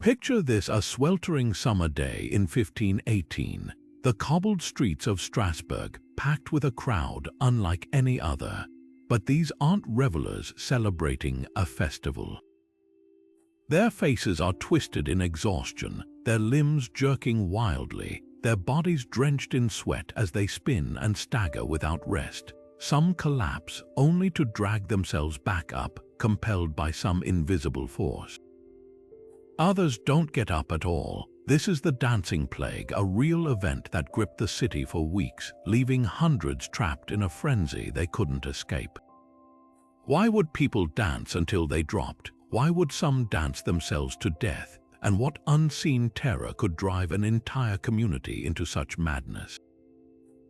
Picture this: a sweltering summer day in 1518, the cobbled streets of Strasbourg packed with a crowd unlike any other. But these aren't revelers celebrating a festival. Their faces are twisted in exhaustion, their limbs jerking wildly, their bodies drenched in sweat as they spin and stagger without rest. Some collapse only to drag themselves back up, compelled by some invisible force. Others don't get up at all. This is the dancing plague, a real event that gripped the city for weeks, leaving hundreds trapped in a frenzy they couldn't escape. Why would people dance until they dropped? Why would some dance themselves to death? And what unseen terror could drive an entire community into such madness?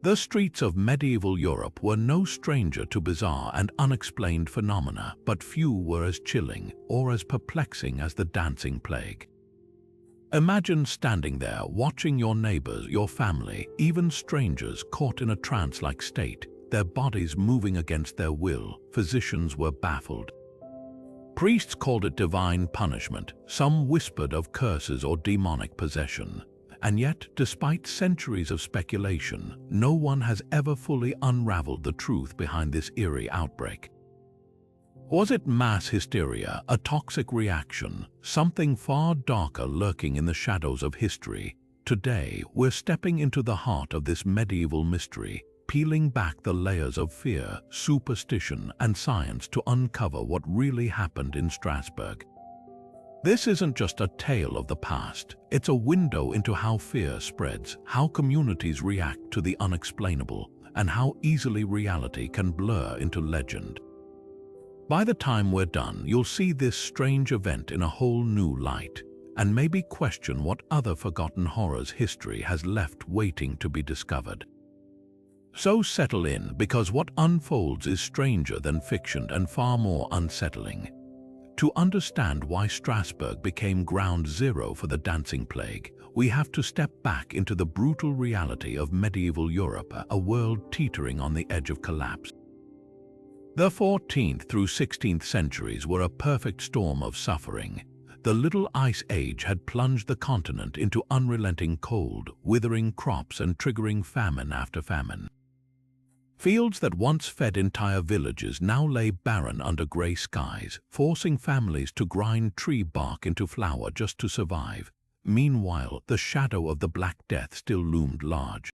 The streets of medieval Europe were no stranger to bizarre and unexplained phenomena, but few were as chilling or as perplexing as the dancing plague. Imagine standing there, watching your neighbors, your family, even strangers caught in a trance-like state, their bodies moving against their will. Physicians were baffled. Priests called it divine punishment. Some whispered of curses or demonic possession. And yet, despite centuries of speculation, no one has ever fully unraveled the truth behind this eerie outbreak. Was it mass hysteria, a toxic reaction, something far darker lurking in the shadows of history? Today, we're stepping into the heart of this medieval mystery, peeling back the layers of fear, superstition, and science to uncover what really happened in Strasbourg. This isn't just a tale of the past, it's a window into how fear spreads, how communities react to the unexplainable, and how easily reality can blur into legend. By the time we're done, you'll see this strange event in a whole new light, and maybe question what other forgotten horrors history has left waiting to be discovered. So settle in, because what unfolds is stranger than fiction and far more unsettling. To understand why Strasbourg became ground zero for the dancing plague, we have to step back into the brutal reality of medieval Europe, a world teetering on the edge of collapse. The 14th through 16th centuries were a perfect storm of suffering. The Little Ice Age had plunged the continent into unrelenting cold, withering crops and triggering famine after famine. Fields that once fed entire villages now lay barren under grey skies, forcing families to grind tree bark into flour just to survive. Meanwhile, the shadow of the Black Death still loomed large.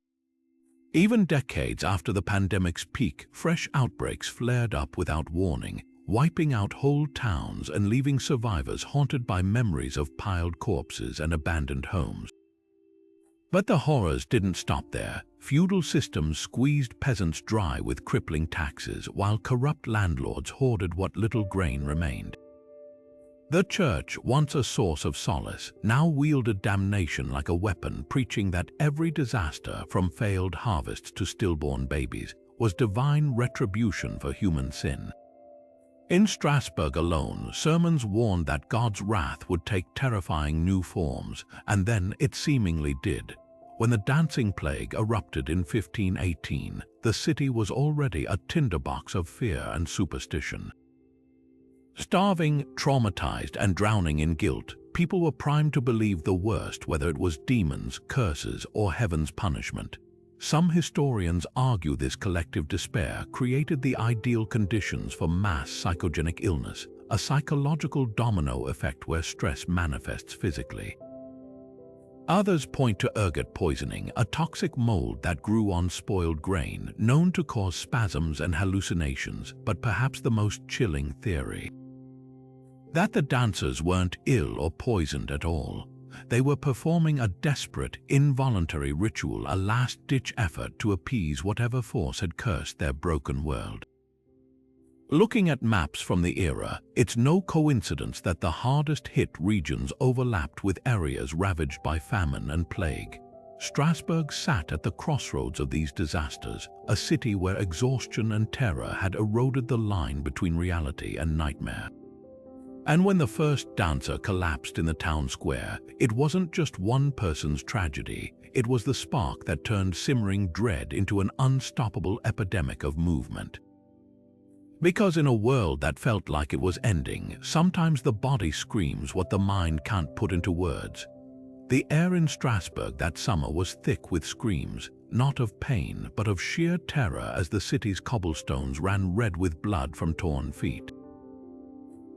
Even decades after the pandemic's peak, fresh outbreaks flared up without warning, wiping out whole towns and leaving survivors haunted by memories of piled corpses and abandoned homes. But the horrors didn't stop there. Feudal systems squeezed peasants dry with crippling taxes, while corrupt landlords hoarded what little grain remained. The church, once a source of solace, now wielded damnation like a weapon, preaching that every disaster, from failed harvests to stillborn babies, was divine retribution for human sin. In Strasbourg alone, sermons warned that God's wrath would take terrifying new forms, and then it seemingly did. When the dancing plague erupted in 1518, the city was already a tinderbox of fear and superstition. Starving, traumatized, and drowning in guilt, people were primed to believe the worst, whether it was demons, curses, or heaven's punishment. Some historians argue this collective despair created the ideal conditions for mass psychogenic illness, a psychological domino effect where stress manifests physically. Others point to ergot poisoning, a toxic mold that grew on spoiled grain, known to cause spasms and hallucinations, but perhaps the most chilling theory: that the dancers weren't ill or poisoned at all. They were performing a desperate, involuntary ritual, a last-ditch effort to appease whatever force had cursed their broken world. Looking at maps from the era, it's no coincidence that the hardest-hit regions overlapped with areas ravaged by famine and plague. Strasbourg sat at the crossroads of these disasters, a city where exhaustion and terror had eroded the line between reality and nightmare. And when the first dancer collapsed in the town square, it wasn't just one person's tragedy, it was the spark that turned simmering dread into an unstoppable epidemic of movement. Because in a world that felt like it was ending, sometimes the body screams what the mind can't put into words. The air in Strasbourg that summer was thick with screams, not of pain, but of sheer terror as the city's cobblestones ran red with blood from torn feet.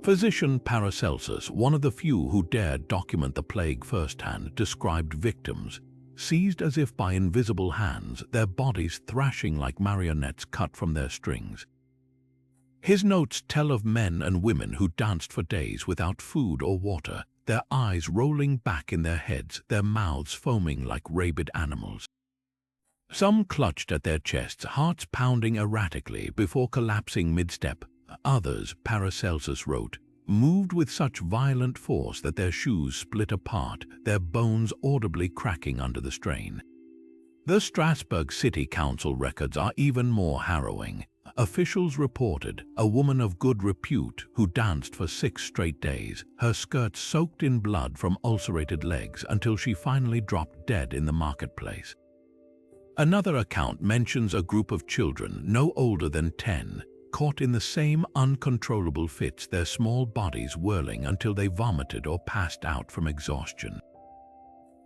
Physician Paracelsus, one of the few who dared document the plague firsthand, described victims, seized as if by invisible hands, their bodies thrashing like marionettes cut from their strings. His notes tell of men and women who danced for days without food or water, their eyes rolling back in their heads, their mouths foaming like rabid animals. Some clutched at their chests, hearts pounding erratically before collapsing mid-step. Others, Paracelsus wrote, moved with such violent force that their shoes split apart, their bones audibly cracking under the strain. The Strasbourg City Council records are even more harrowing. Officials reported a woman of good repute who danced for 6 straight days, her skirts soaked in blood from ulcerated legs until she finally dropped dead in the marketplace. Another account mentions a group of children no older than 10, caught in the same uncontrollable fits, their small bodies whirling until they vomited or passed out from exhaustion.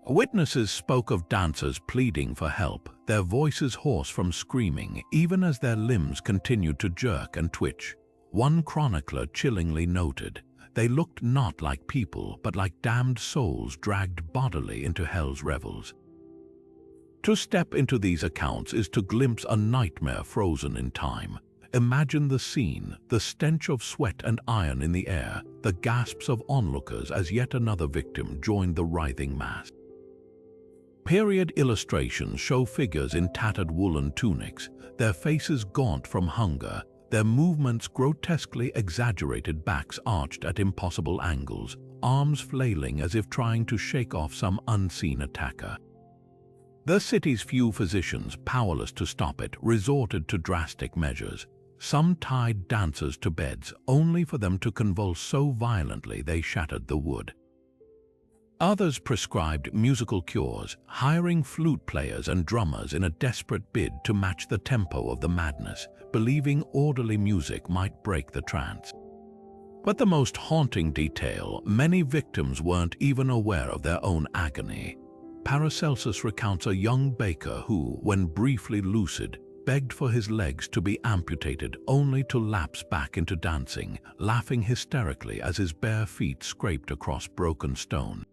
Witnesses spoke of dancers pleading for help, their voices hoarse from screaming, even as their limbs continued to jerk and twitch. One chronicler chillingly noted, "They looked not like people, but like damned souls dragged bodily into hell's revels." To step into these accounts is to glimpse a nightmare frozen in time. Imagine the scene, the stench of sweat and iron in the air, the gasps of onlookers as yet another victim joined the writhing mass. Period illustrations show figures in tattered woolen tunics, their faces gaunt from hunger, their movements grotesquely exaggerated, backs arched at impossible angles, arms flailing as if trying to shake off some unseen attacker. The city's few physicians, powerless to stop it, resorted to drastic measures. Some tied dancers to beds, only for them to convulse so violently they shattered the wood. Others prescribed musical cures, hiring flute players and drummers in a desperate bid to match the tempo of the madness, believing orderly music might break the trance. But the most haunting detail, many victims weren't even aware of their own agony. Paracelsus recounts a young baker who, when briefly lucid, begged for his legs to be amputated only to lapse back into dancing, laughing hysterically as his bare feet scraped across broken stone.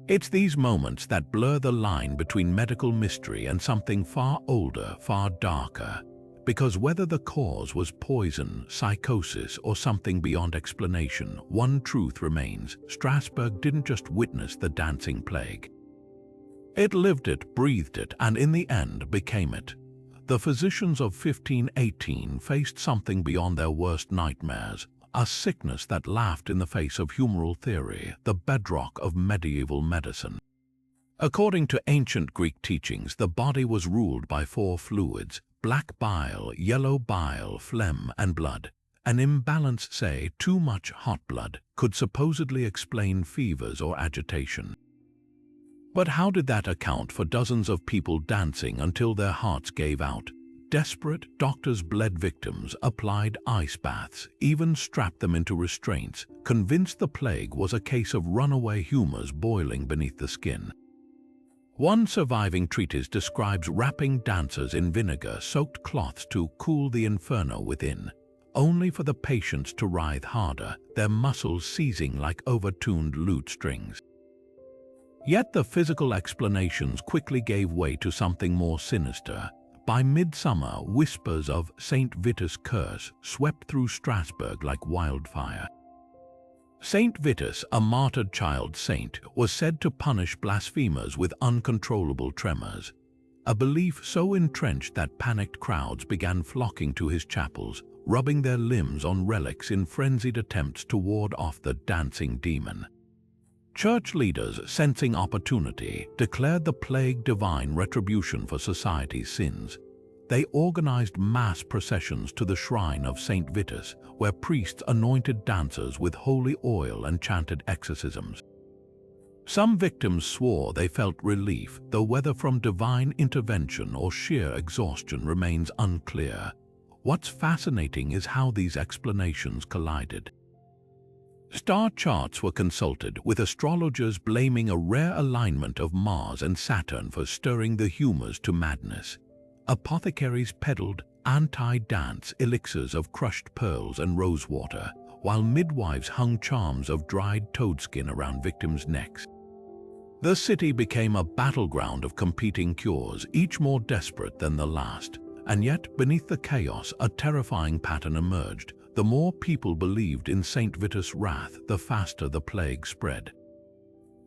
It's these moments that blur the line between medical mystery and something far older, far darker. Because whether the cause was poison, psychosis, or something beyond explanation, one truth remains: Strasbourg didn't just witness the dancing plague. It lived it, breathed it, and in the end became it. The physicians of 1518 faced something beyond their worst nightmares, a sickness that laughed in the face of humoral theory, the bedrock of medieval medicine. According to ancient Greek teachings, the body was ruled by 4 fluids: black bile, yellow bile, phlegm, and blood. An imbalance, say, too much hot blood, could supposedly explain fevers or agitation. But how did that account for dozens of people dancing until their hearts gave out? Desperate, doctors bled victims, applied ice baths, even strapped them into restraints, convinced the plague was a case of runaway humors boiling beneath the skin. One surviving treatise describes wrapping dancers in vinegar-soaked cloths to cool the inferno within, only for the patients to writhe harder, their muscles seizing like overtuned lute strings. Yet the physical explanations quickly gave way to something more sinister. By midsummer, whispers of Saint Vitus' curse swept through Strasbourg like wildfire. Saint Vitus, a martyred child saint, was said to punish blasphemers with uncontrollable tremors, a belief so entrenched that panicked crowds began flocking to his chapels, rubbing their limbs on relics in frenzied attempts to ward off the dancing demon. Church leaders, sensing opportunity, declared the plague divine retribution for society's sins. They organized mass processions to the shrine of Saint Vitus, where priests anointed dancers with holy oil and chanted exorcisms. Some victims swore they felt relief, though whether from divine intervention or sheer exhaustion remains unclear. What's fascinating is how these explanations collided. Star charts were consulted, with astrologers blaming a rare alignment of Mars and Saturn for stirring the humors to madness. Apothecaries peddled anti-dance elixirs of crushed pearls and rosewater, while midwives hung charms of dried toadskin around victims' necks. The city became a battleground of competing cures, each more desperate than the last. And yet, beneath the chaos, a terrifying pattern emerged. The more people believed in St. Vitus' wrath, the faster the plague spread.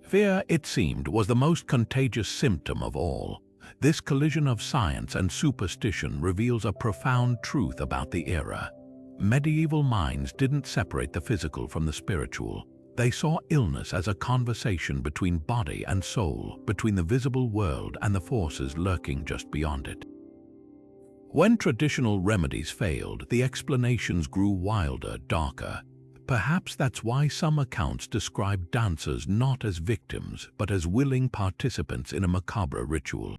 Fear, it seemed, was the most contagious symptom of all. This collision of science and superstition reveals a profound truth about the era. Medieval minds didn't separate the physical from the spiritual. They saw illness as a conversation between body and soul, between the visible world and the forces lurking just beyond it. When traditional remedies failed, the explanations grew wilder, darker. Perhaps that's why some accounts describe dancers not as victims, but as willing participants in a macabre ritual.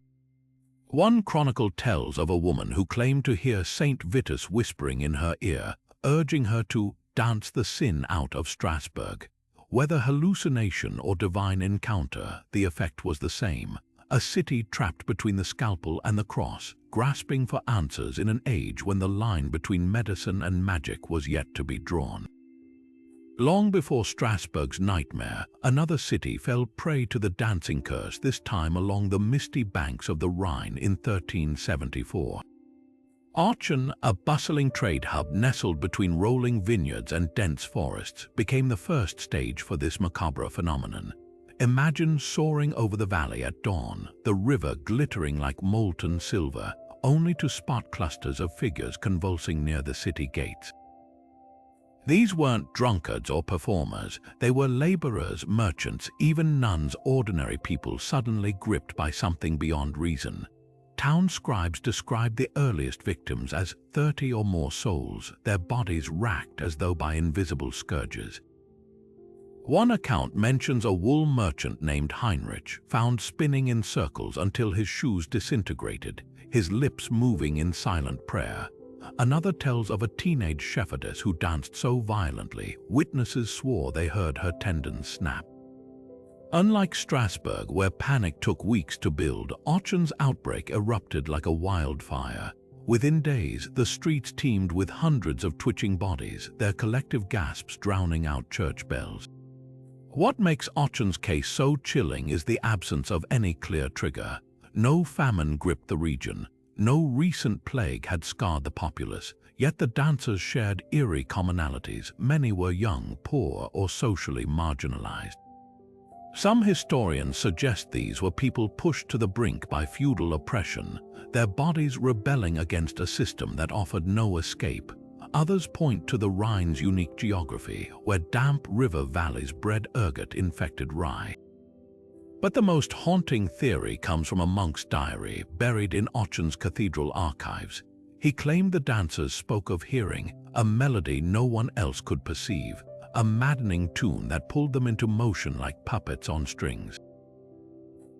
One chronicle tells of a woman who claimed to hear Saint Vitus whispering in her ear, urging her to dance the sin out of Strasbourg. Whether hallucination or divine encounter, the effect was the same. A city trapped between the scalpel and the cross, grasping for answers in an age when the line between medicine and magic was yet to be drawn. Long before Strasbourg's nightmare, another city fell prey to the dancing curse, this time along the misty banks of the Rhine in 1374. Aachen, a bustling trade hub nestled between rolling vineyards and dense forests, became the first stage for this macabre phenomenon. Imagine soaring over the valley at dawn, the river glittering like molten silver, only to spot clusters of figures convulsing near the city gates. These weren't drunkards or performers, they were laborers, merchants, even nuns, ordinary people suddenly gripped by something beyond reason. Town scribes described the earliest victims as 30 or more souls, their bodies racked as though by invisible scourges. One account mentions a wool merchant named Heinrich, found spinning in circles until his shoes disintegrated, his lips moving in silent prayer. Another tells of a teenage shepherdess who danced so violently, witnesses swore they heard her tendons snap. Unlike Strasbourg, where panic took weeks to build, Aachen's outbreak erupted like a wildfire. Within days, the streets teemed with hundreds of twitching bodies, their collective gasps drowning out church bells. What makes Aachen's case so chilling is the absence of any clear trigger. No famine gripped the region. No recent plague had scarred the populace, yet the dancers shared eerie commonalities. Many were young, poor, or socially marginalized. Some historians suggest these were people pushed to the brink by feudal oppression, their bodies rebelling against a system that offered no escape. Others point to the Rhine's unique geography, where damp river valleys bred ergot-infected rye. But the most haunting theory comes from a monk's diary buried in Aachen's cathedral archives. He claimed the dancers spoke of hearing a melody no one else could perceive, a maddening tune that pulled them into motion like puppets on strings.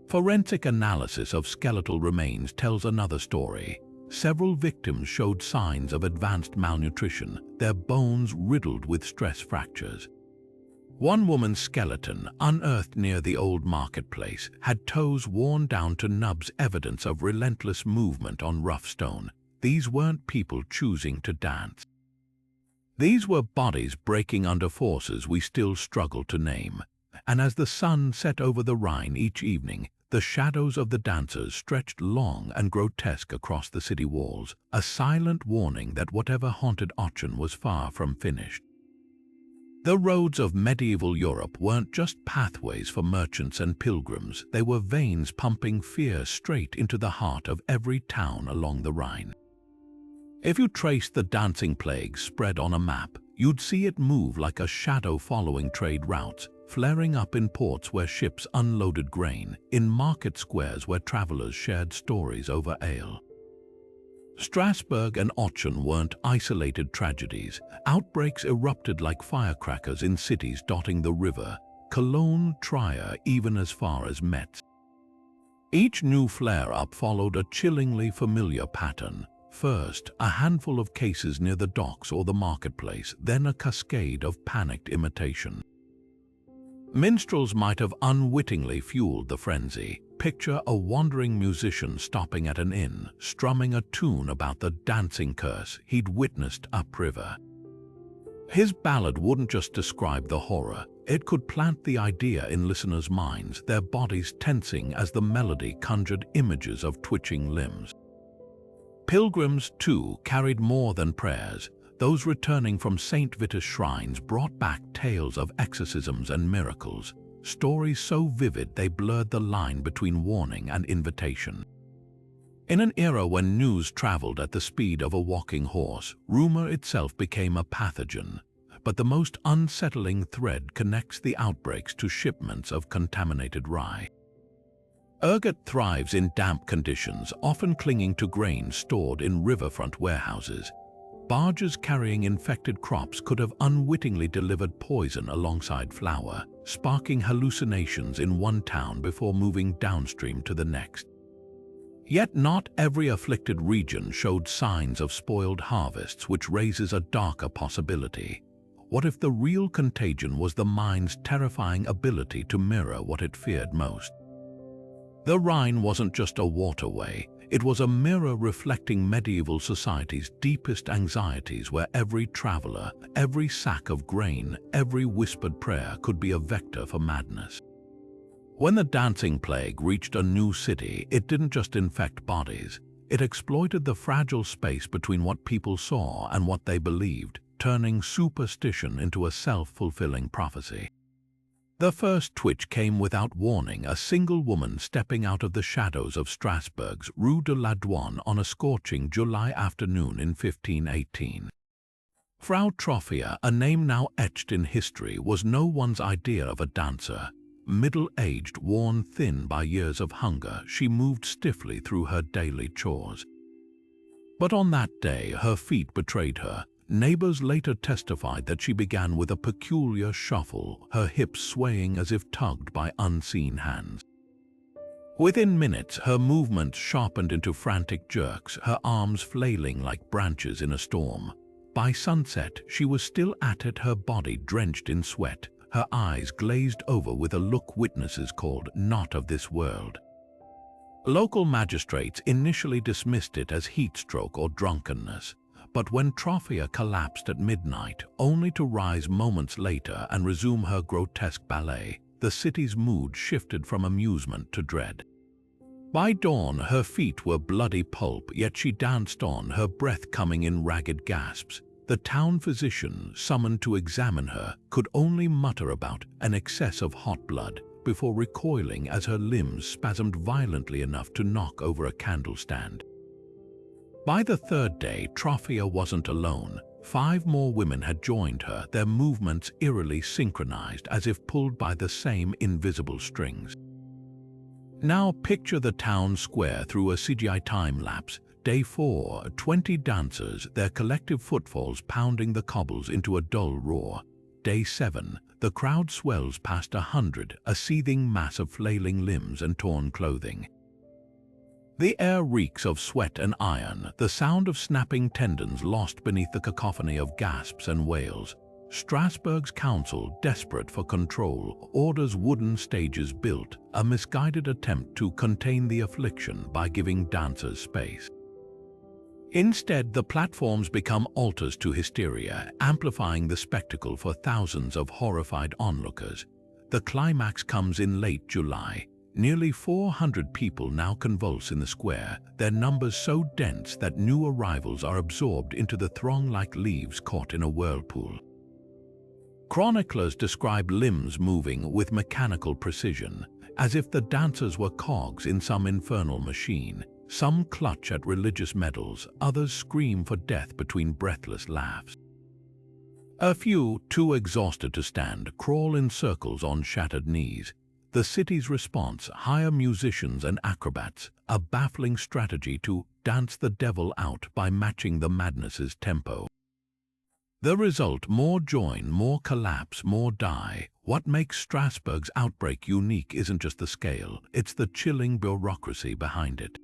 Forensic analysis of skeletal remains tells another story. Several victims showed signs of advanced malnutrition, their bones riddled with stress fractures. One woman's skeleton, unearthed near the old marketplace, had toes worn down to nubs, evidence of relentless movement on rough stone. These weren't people choosing to dance. These were bodies breaking under forces we still struggle to name. And as the sun set over the Rhine each evening, the shadows of the dancers stretched long and grotesque across the city walls, a silent warning that whatever haunted Aachen was far from finished. The roads of medieval Europe weren't just pathways for merchants and pilgrims, they were veins pumping fear straight into the heart of every town along the Rhine. If you traced the dancing plague spread on a map, you'd see it move like a shadow following trade routes, flaring up in ports where ships unloaded grain, in market squares where travelers shared stories over ale. Strasbourg and Aachen weren't isolated tragedies. Outbreaks erupted like firecrackers in cities dotting the river, Cologne, Trier, even as far as Metz. Each new flare-up followed a chillingly familiar pattern. First, a handful of cases near the docks or the marketplace, then a cascade of panicked imitation. Minstrels might have unwittingly fueled the frenzy. Picture a wandering musician stopping at an inn, strumming a tune about the dancing curse he'd witnessed upriver. His ballad wouldn't just describe the horror, it could plant the idea in listeners' minds, their bodies tensing as the melody conjured images of twitching limbs. Pilgrims, too, carried more than prayers. Those returning from St. Vitus shrines brought back tales of exorcisms and miracles, stories so vivid they blurred the line between warning and invitation. In an era when news traveled at the speed of a walking horse, rumor itself became a pathogen, but the most unsettling thread connects the outbreaks to shipments of contaminated rye. Ergot thrives in damp conditions, often clinging to grain stored in riverfront warehouses. Barges carrying infected crops could have unwittingly delivered poison alongside flour, sparking hallucinations in one town before moving downstream to the next. Yet not every afflicted region showed signs of spoiled harvests, which raises a darker possibility. What if the real contagion was the mind's terrifying ability to mirror what it feared most? The Rhine wasn't just a waterway. It was a mirror reflecting medieval society's deepest anxieties, where every traveler, every sack of grain, every whispered prayer could be a vector for madness. When the dancing plague reached a new city, it didn't just infect bodies. It exploited the fragile space between what people saw and what they believed, turning superstition into a self-fulfilling prophecy. The first twitch came without warning, a single woman stepping out of the shadows of Strasbourg's Rue de la Douane on a scorching July afternoon in 1518. Frau Troffea, a name now etched in history, was no one's idea of a dancer. Middle-aged, worn thin by years of hunger, she moved stiffly through her daily chores. But on that day, her feet betrayed her. Neighbors later testified that she began with a peculiar shuffle, her hips swaying as if tugged by unseen hands. Within minutes, her movements sharpened into frantic jerks, her arms flailing like branches in a storm. By sunset, she was still at it, her body drenched in sweat, her eyes glazed over with a look witnesses called not of this world. Local magistrates initially dismissed it as heat stroke or drunkenness. But when Troffea collapsed at midnight, only to rise moments later and resume her grotesque ballet, the city's mood shifted from amusement to dread. By dawn, her feet were bloody pulp, yet she danced on, her breath coming in ragged gasps. The town physician, summoned to examine her, could only mutter about an excess of hot blood before recoiling as her limbs spasmed violently enough to knock over a candle stand. By the third day, Troffea wasn't alone. 5 more women had joined her, their movements eerily synchronized as if pulled by the same invisible strings. Now picture the town square through a CGI time-lapse. Day 4, 20 dancers, their collective footfalls pounding the cobbles into a dull roar. Day 7, the crowd swells past 100, a seething mass of flailing limbs and torn clothing. The air reeks of sweat and iron, the sound of snapping tendons lost beneath the cacophony of gasps and wails. Strasbourg's council, desperate for control, orders wooden stages built, a misguided attempt to contain the affliction by giving dancers space. Instead, the platforms become altars to hysteria, amplifying the spectacle for thousands of horrified onlookers. The climax comes in late July. Nearly 400 people now convulse in the square, their numbers so dense that new arrivals are absorbed into the throng like leaves caught in a whirlpool. Chroniclers describe limbs moving with mechanical precision, as if the dancers were cogs in some infernal machine. Some clutch at religious medals, others scream for death between breathless laughs. A few, too exhausted to stand, crawl in circles on shattered knees. The city's response: hire musicians and acrobats, a baffling strategy to dance the devil out by matching the madness's tempo. The result: more join, more collapse, more die. What makes Strasbourg's outbreak unique isn't just the scale, it's the chilling bureaucracy behind it.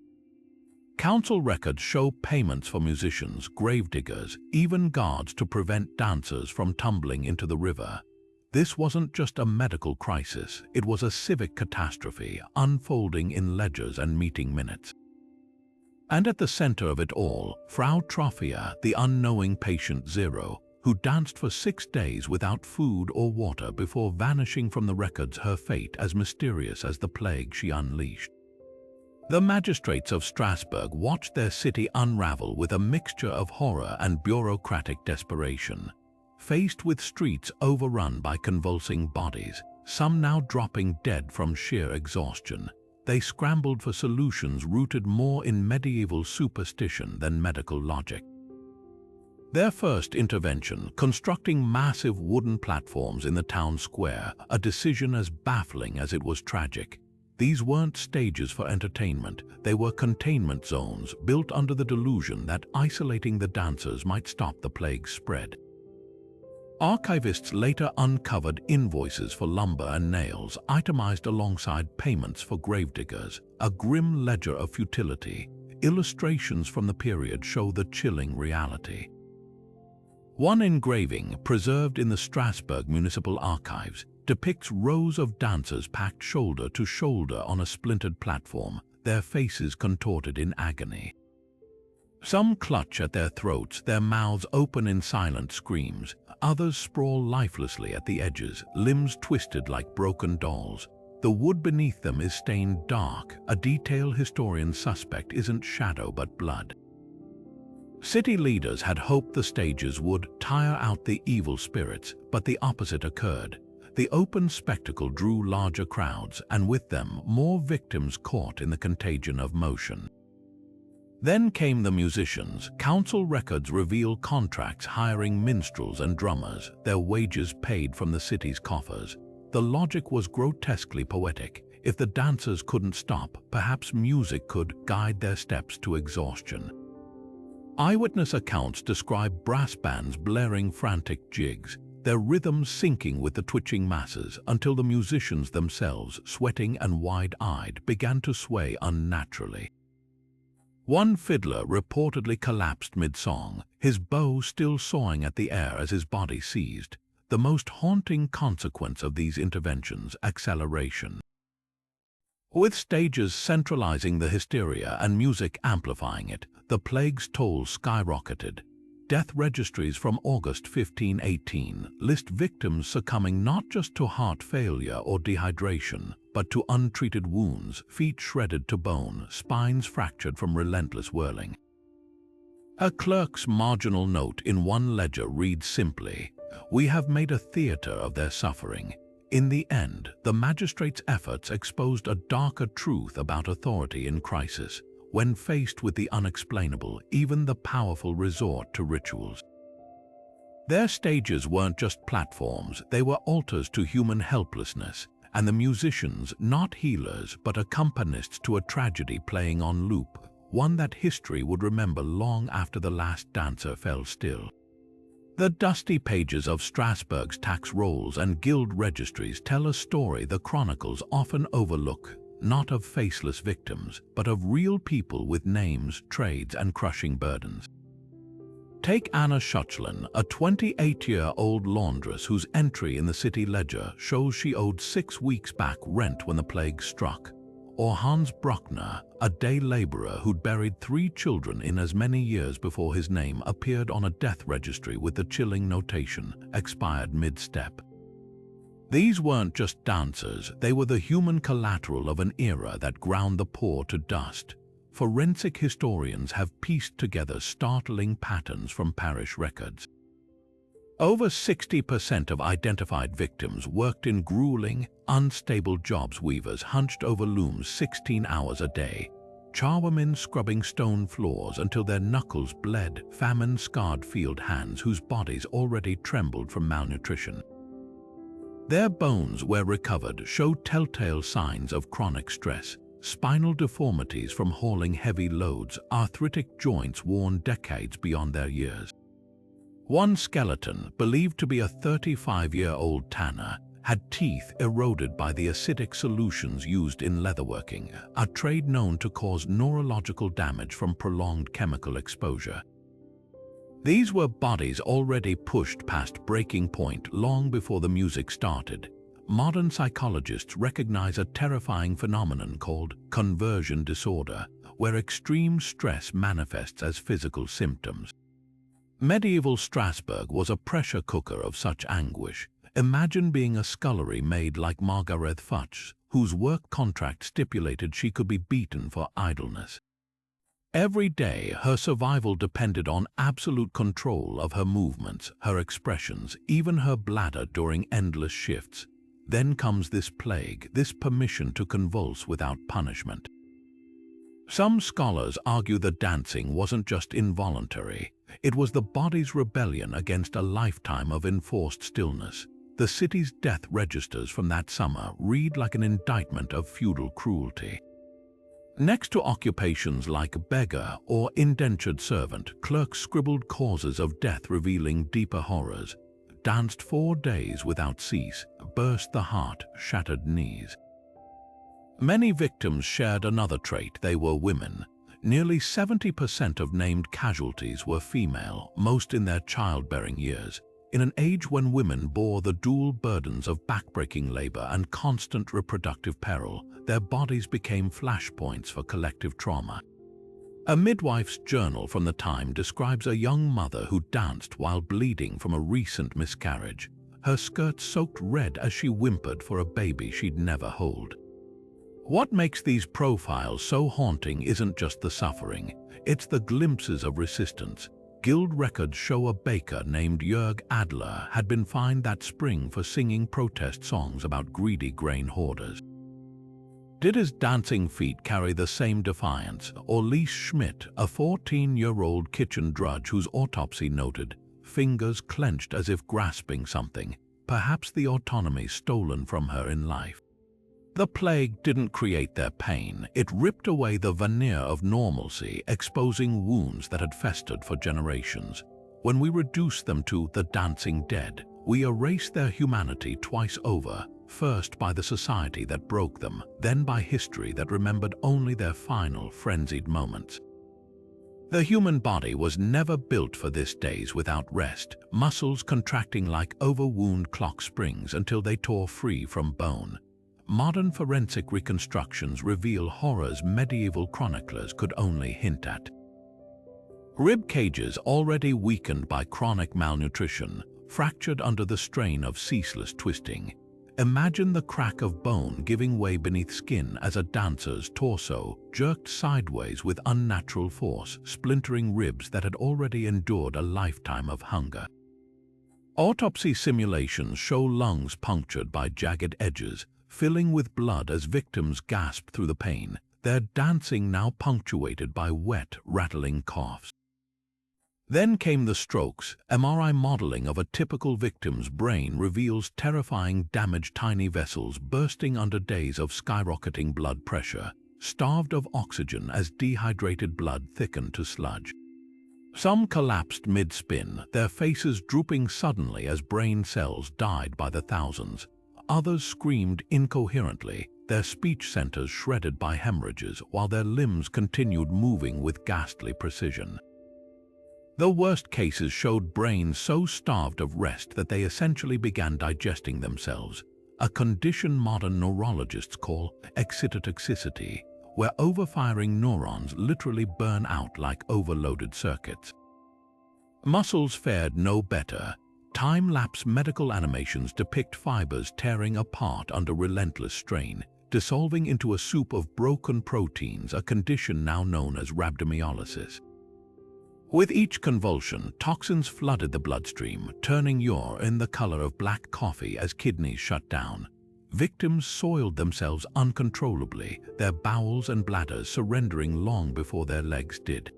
Council records show payments for musicians, gravediggers, even guards to prevent dancers from tumbling into the river. This wasn't just a medical crisis, it was a civic catastrophe unfolding in ledgers and meeting minutes. And at the center of it all, Frau Trophia, the unknowing patient zero, who danced for 6 days without food or water before vanishing from the records, her fate as mysterious as the plague she unleashed. The magistrates of Strasbourg watched their city unravel with a mixture of horror and bureaucratic desperation. Faced with streets overrun by convulsing bodies, some now dropping dead from sheer exhaustion, they scrambled for solutions rooted more in medieval superstition than medical logic. Their first intervention, constructing massive wooden platforms in the town square, a decision as baffling as it was tragic. These weren't stages for entertainment, they were containment zones built under the delusion that isolating the dancers might stop the plague's spread. Archivists later uncovered invoices for lumber and nails, itemized alongside payments for gravediggers, a grim ledger of futility. Illustrations from the period show the chilling reality. One engraving, preserved in the Strasbourg Municipal Archives, depicts rows of dancers packed shoulder to shoulder on a splintered platform, their faces contorted in agony. Some clutch at their throats, their mouths open in silent screams. Others sprawl lifelessly at the edges, limbs twisted like broken dolls. The wood beneath them is stained dark. A detail historians suspect isn't shadow but blood. City leaders had hoped the stages would tire out the evil spirits, but the opposite occurred. The open spectacle drew larger crowds, and with them more victims caught in the contagion of motion. Then came the musicians. Council records reveal contracts hiring minstrels and drummers, their wages paid from the city's coffers. The logic was grotesquely poetic. If the dancers couldn't stop, perhaps music could guide their steps to exhaustion. Eyewitness accounts describe brass bands blaring frantic jigs, their rhythms syncing with the twitching masses until the musicians themselves, sweating and wide-eyed, began to sway unnaturally. One fiddler reportedly collapsed mid-song, his bow still sawing at the air as his body seized. The most haunting consequence of these interventions, acceleration. With stages centralizing the hysteria and music amplifying it, the plague's toll skyrocketed. Death registries from August 1518 list victims succumbing not just to heart failure or dehydration, but to untreated wounds, feet shredded to bone, spines fractured from relentless whirling. A clerk's marginal note in one ledger reads simply, "We have made a theater of their suffering." In the end, the magistrate's efforts exposed a darker truth about authority in crisis. When faced with the unexplainable, even the powerful resort to rituals. Their stages weren't just platforms, they were altars to human helplessness, and the musicians, not healers but accompanists to a tragedy playing on loop, one that history would remember long after the last dancer fell still. The dusty pages of Strasbourg's tax rolls and guild registries tell a story the chronicles often overlook, not of faceless victims, but of real people with names, trades, and crushing burdens. Take Anna Schutzlin, a 28-year-old laundress whose entry in the city ledger shows she owed 6 weeks back rent when the plague struck. Or Hans Bruckner, a day laborer who'd buried 3 children in as many years before his name appeared on a death registry with the chilling notation, "expired mid-step." These weren't just dancers, they were the human collateral of an era that ground the poor to dust. Forensic historians have pieced together startling patterns from parish records. Over 60% of identified victims worked in grueling, unstable jobs. Weavers hunched over looms 16 hours a day, charwomen scrubbing stone floors until their knuckles bled, famine-scarred field hands whose bodies already trembled from malnutrition. Their bones, where recovered, showed telltale signs of chronic stress, spinal deformities from hauling heavy loads, arthritic joints worn decades beyond their years. One skeleton, believed to be a 35-year-old tanner, had teeth eroded by the acidic solutions used in leatherworking, a trade known to cause neurological damage from prolonged chemical exposure. These were bodies already pushed past breaking point long before the music started. Modern psychologists recognize a terrifying phenomenon called conversion disorder, where extreme stress manifests as physical symptoms. Medieval Strasbourg was a pressure cooker of such anguish. Imagine being a scullery maid like Margaret Fuchs, whose work contract stipulated she could be beaten for idleness. Every day, her survival depended on absolute control of her movements, her expressions, even her bladder during endless shifts. Then comes this plague, this permission to convulse without punishment. Some scholars argue that dancing wasn't just involuntary. It was the body's rebellion against a lifetime of enforced stillness. The city's death registers from that summer read like an indictment of feudal cruelty. Next to occupations like beggar or indentured servant, clerks scribbled causes of death revealing deeper horrors. Danced 4 days without cease, burst the heart, shattered knees. Many victims shared another trait: they were women. Nearly 70% of named casualties were female, most in their childbearing years. In an age when women bore the dual burdens of backbreaking labor and constant reproductive peril, their bodies became flashpoints for collective trauma. A midwife's journal from the time describes a young mother who danced while bleeding from a recent miscarriage. Her skirt soaked red as she whimpered for a baby she'd never hold. What makes these profiles so haunting isn't just the suffering, it's the glimpses of resistance. Guild records show a baker named Jörg Adler had been fined that spring for singing protest songs about greedy grain hoarders. Did his dancing feet carry the same defiance, or Lise Schmidt, a 14-year-old kitchen drudge whose autopsy noted, fingers clenched as if grasping something, perhaps the autonomy stolen from her in life? The plague didn't create their pain, it ripped away the veneer of normalcy, exposing wounds that had festered for generations. When we reduce them to the dancing dead, we erase their humanity twice over, first by the society that broke them, then by history that remembered only their final frenzied moments. The human body was never built for this days without rest, muscles contracting like overwound clock springs until they tore free from bone. Modern forensic reconstructions reveal horrors medieval chroniclers could only hint at. Rib cages already weakened by chronic malnutrition, fractured under the strain of ceaseless twisting. Imagine the crack of bone giving way beneath skin as a dancer's torso jerked sideways with unnatural force, splintering ribs that had already endured a lifetime of hunger. Autopsy simulations show lungs punctured by jagged edges, filling with blood as victims gasped through the pain, their dancing now punctuated by wet, rattling coughs. Then came the strokes. MRI modeling of a typical victim's brain reveals terrifying damaged tiny vessels bursting under days of skyrocketing blood pressure, starved of oxygen as dehydrated blood thickened to sludge. Some collapsed mid-spin, their faces drooping suddenly as brain cells died by the thousands. Others screamed incoherently, their speech centers shredded by hemorrhages, while their limbs continued moving with ghastly precision. The worst cases showed brains so starved of rest that they essentially began digesting themselves, a condition modern neurologists call excitotoxicity, where overfiring neurons literally burn out like overloaded circuits. Muscles fared no better. Time-lapse medical animations depict fibers tearing apart under relentless strain, dissolving into a soup of broken proteins, a condition now known as rhabdomyolysis. With each convulsion, toxins flooded the bloodstream, turning urine the color of black coffee as kidneys shut down. Victims soiled themselves uncontrollably, their bowels and bladders surrendering long before their legs did.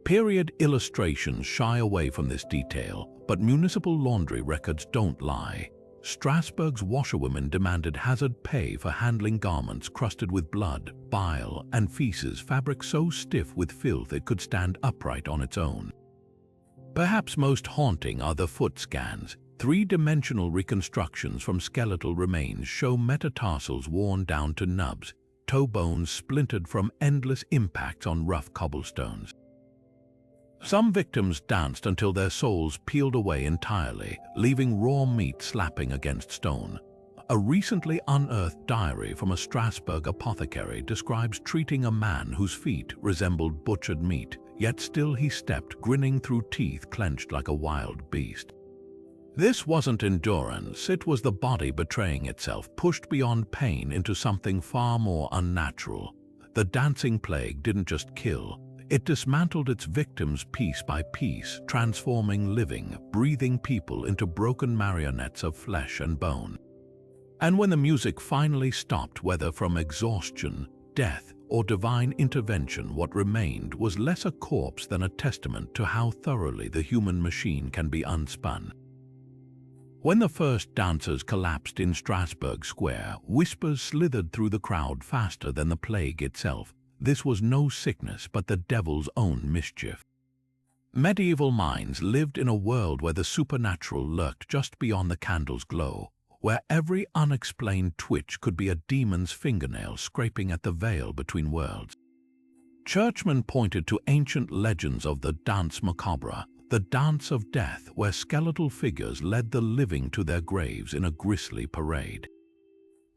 Period illustrations shy away from this detail, but municipal laundry records don't lie. Strasbourg's washerwomen demanded hazard pay for handling garments crusted with blood, bile, and feces, fabric so stiff with filth it could stand upright on its own. Perhaps most haunting are the foot scans. Three-dimensional reconstructions from skeletal remains show metatarsals worn down to nubs, toe bones splintered from endless impacts on rough cobblestones. Some victims danced until their souls peeled away entirely, leaving raw meat slapping against stone. A recently unearthed diary from a Strasbourg apothecary describes treating a man whose feet resembled butchered meat, yet still he stepped, grinning through teeth clenched like a wild beast. This wasn't endurance, it was the body betraying itself, pushed beyond pain into something far more unnatural. The dancing plague didn't just kill, it dismantled its victims piece by piece, transforming living, breathing people into broken marionettes of flesh and bone. And when the music finally stopped, whether from exhaustion, death, or divine intervention, what remained was less a corpse than a testament to how thoroughly the human machine can be unspun. When the first dancers collapsed in Strasbourg Square, whispers slithered through the crowd faster than the plague itself. This was no sickness but the devil's own mischief. Medieval minds lived in a world where the supernatural lurked just beyond the candle's glow, where every unexplained twitch could be a demon's fingernail scraping at the veil between worlds. Churchmen pointed to ancient legends of the danse macabre, the dance of death, where skeletal figures led the living to their graves in a grisly parade.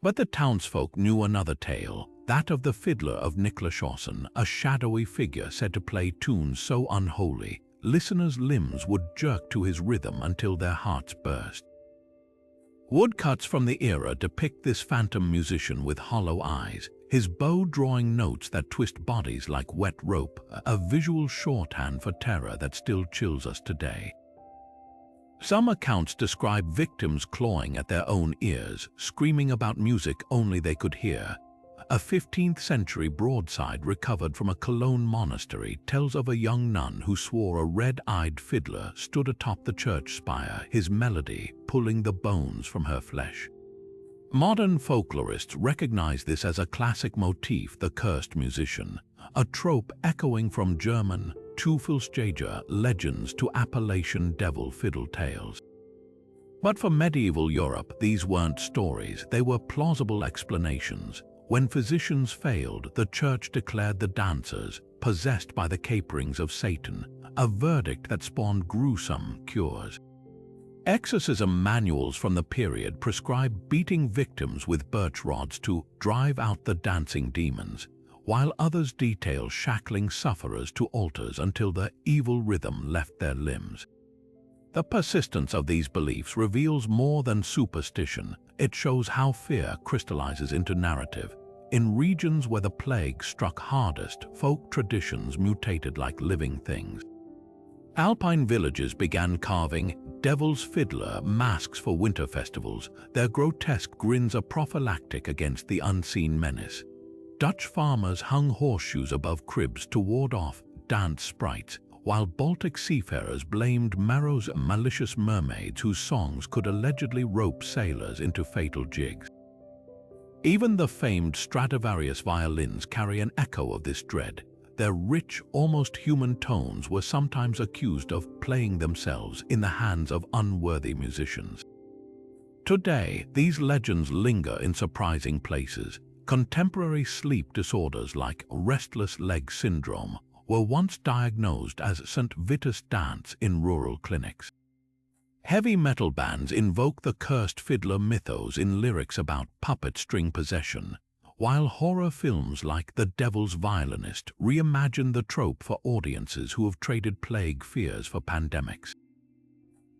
But the townsfolk knew another tale, that of the fiddler of Niklashausen, a shadowy figure said to play tunes so unholy, listeners' limbs would jerk to his rhythm until their hearts burst. Woodcuts from the era depict this phantom musician with hollow eyes, his bow drawing notes that twist bodies like wet rope, a visual shorthand for terror that still chills us today. Some accounts describe victims clawing at their own ears, screaming about music only they could hear. A 15th century broadside recovered from a Cologne monastery tells of a young nun who swore a red-eyed fiddler stood atop the church spire, his melody pulling the bones from her flesh. Modern folklorists recognize this as a classic motif, the cursed musician, a trope echoing from German Teufelsjäger legends to Appalachian devil fiddle tales. But for medieval Europe, these weren't stories, they were plausible explanations. When physicians failed, the church declared the dancers possessed by the caperings of Satan, a verdict that spawned gruesome cures. Exorcism manuals from the period prescribe beating victims with birch rods to drive out the dancing demons, while others detail shackling sufferers to altars until the evil rhythm left their limbs. The persistence of these beliefs reveals more than superstition. It shows how fear crystallizes into narrative. In regions where the plague struck hardest, folk traditions mutated like living things. Alpine villages began carving devil's fiddler masks for winter festivals, their grotesque grins a prophylactic against the unseen menace. Dutch farmers hung horseshoes above cribs to ward off dance sprites, while Baltic seafarers blamed Marrow's malicious mermaids whose songs could allegedly rope sailors into fatal jigs. Even the famed Stradivarius violins carry an echo of this dread. Their rich, almost human tones were sometimes accused of playing themselves in the hands of unworthy musicians. Today, these legends linger in surprising places. Contemporary sleep disorders like restless leg syndrome were once diagnosed as St. Vitus dance in rural clinics. Heavy metal bands invoke the cursed fiddler mythos in lyrics about puppet string possession, while horror films like The Devil's Violinist reimagine the trope for audiences who have traded plague fears for pandemics.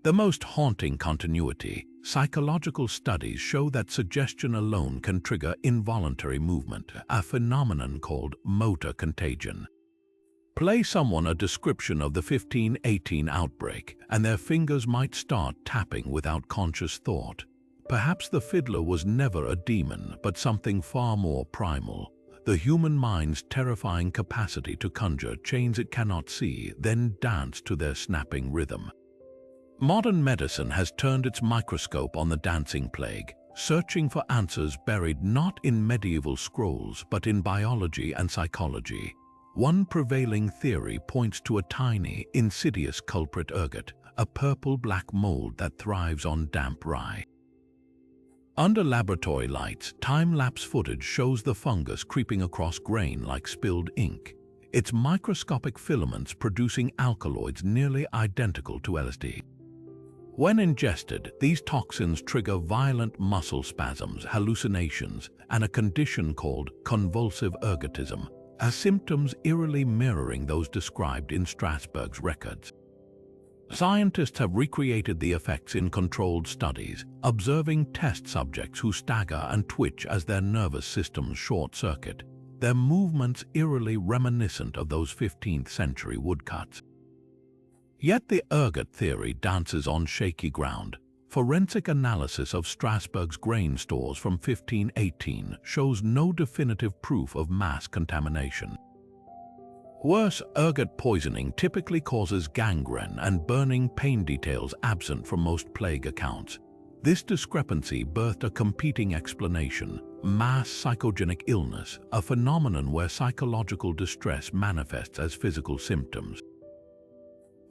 The most haunting continuity, psychological studies show that suggestion alone can trigger involuntary movement, a phenomenon called motor contagion. Play someone a description of the 1518 outbreak, and their fingers might start tapping without conscious thought. Perhaps the fiddler was never a demon, but something far more primal. The human mind's terrifying capacity to conjure chains it cannot see, then dance to their snapping rhythm. Modern medicine has turned its microscope on the dancing plague, searching for answers buried not in medieval scrolls, but in biology and psychology. One prevailing theory points to a tiny, insidious culprit, ergot, a purple-black mold that thrives on damp rye. Under laboratory lights, time-lapse footage shows the fungus creeping across grain like spilled ink, its microscopic filaments producing alkaloids nearly identical to LSD. When ingested, these toxins trigger violent muscle spasms, hallucinations, and a condition called convulsive ergotism, as symptoms eerily mirroring those described in Strasbourg's records. Scientists have recreated the effects in controlled studies, observing test subjects who stagger and twitch as their nervous systems short-circuit, their movements eerily reminiscent of those 15th-century woodcuts. Yet the ergot theory dances on shaky ground. Forensic analysis of Strasbourg's grain stores from 1518 shows no definitive proof of mass contamination. Worse, ergot poisoning typically causes gangrene and burning pain, details absent from most plague accounts. This discrepancy birthed a competing explanation: mass psychogenic illness, a phenomenon where psychological distress manifests as physical symptoms.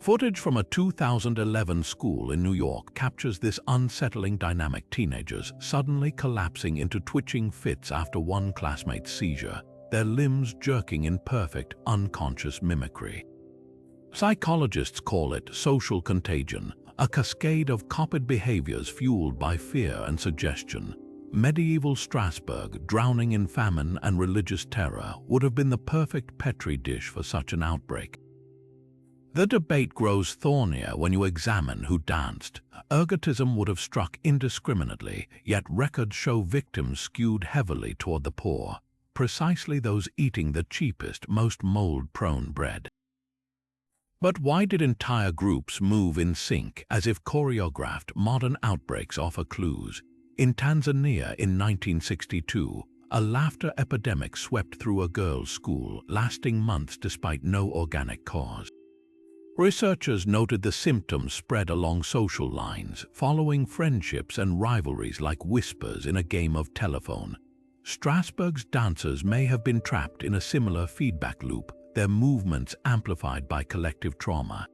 Footage from a 2011 school in New York captures this unsettling dynamic: teenagers suddenly collapsing into twitching fits after one classmate's seizure, their limbs jerking in perfect, unconscious mimicry. Psychologists call it social contagion, a cascade of copied behaviors fueled by fear and suggestion. Medieval Strasbourg, drowning in famine and religious terror, would have been the perfect petri dish for such an outbreak. The debate grows thornier when you examine who danced. Ergotism would have struck indiscriminately, yet records show victims skewed heavily toward the poor, precisely those eating the cheapest, most mold-prone bread. But why did entire groups move in sync, as if choreographed? Modern outbreaks offer clues. In Tanzania in 1962, a laughter epidemic swept through a girls' school, lasting months despite no organic cause. Researchers noted the symptoms spread along social lines, following friendships and rivalries like whispers in a game of telephone. Strasbourg's dancers may have been trapped in a similar feedback loop, their movements amplified by collective trauma.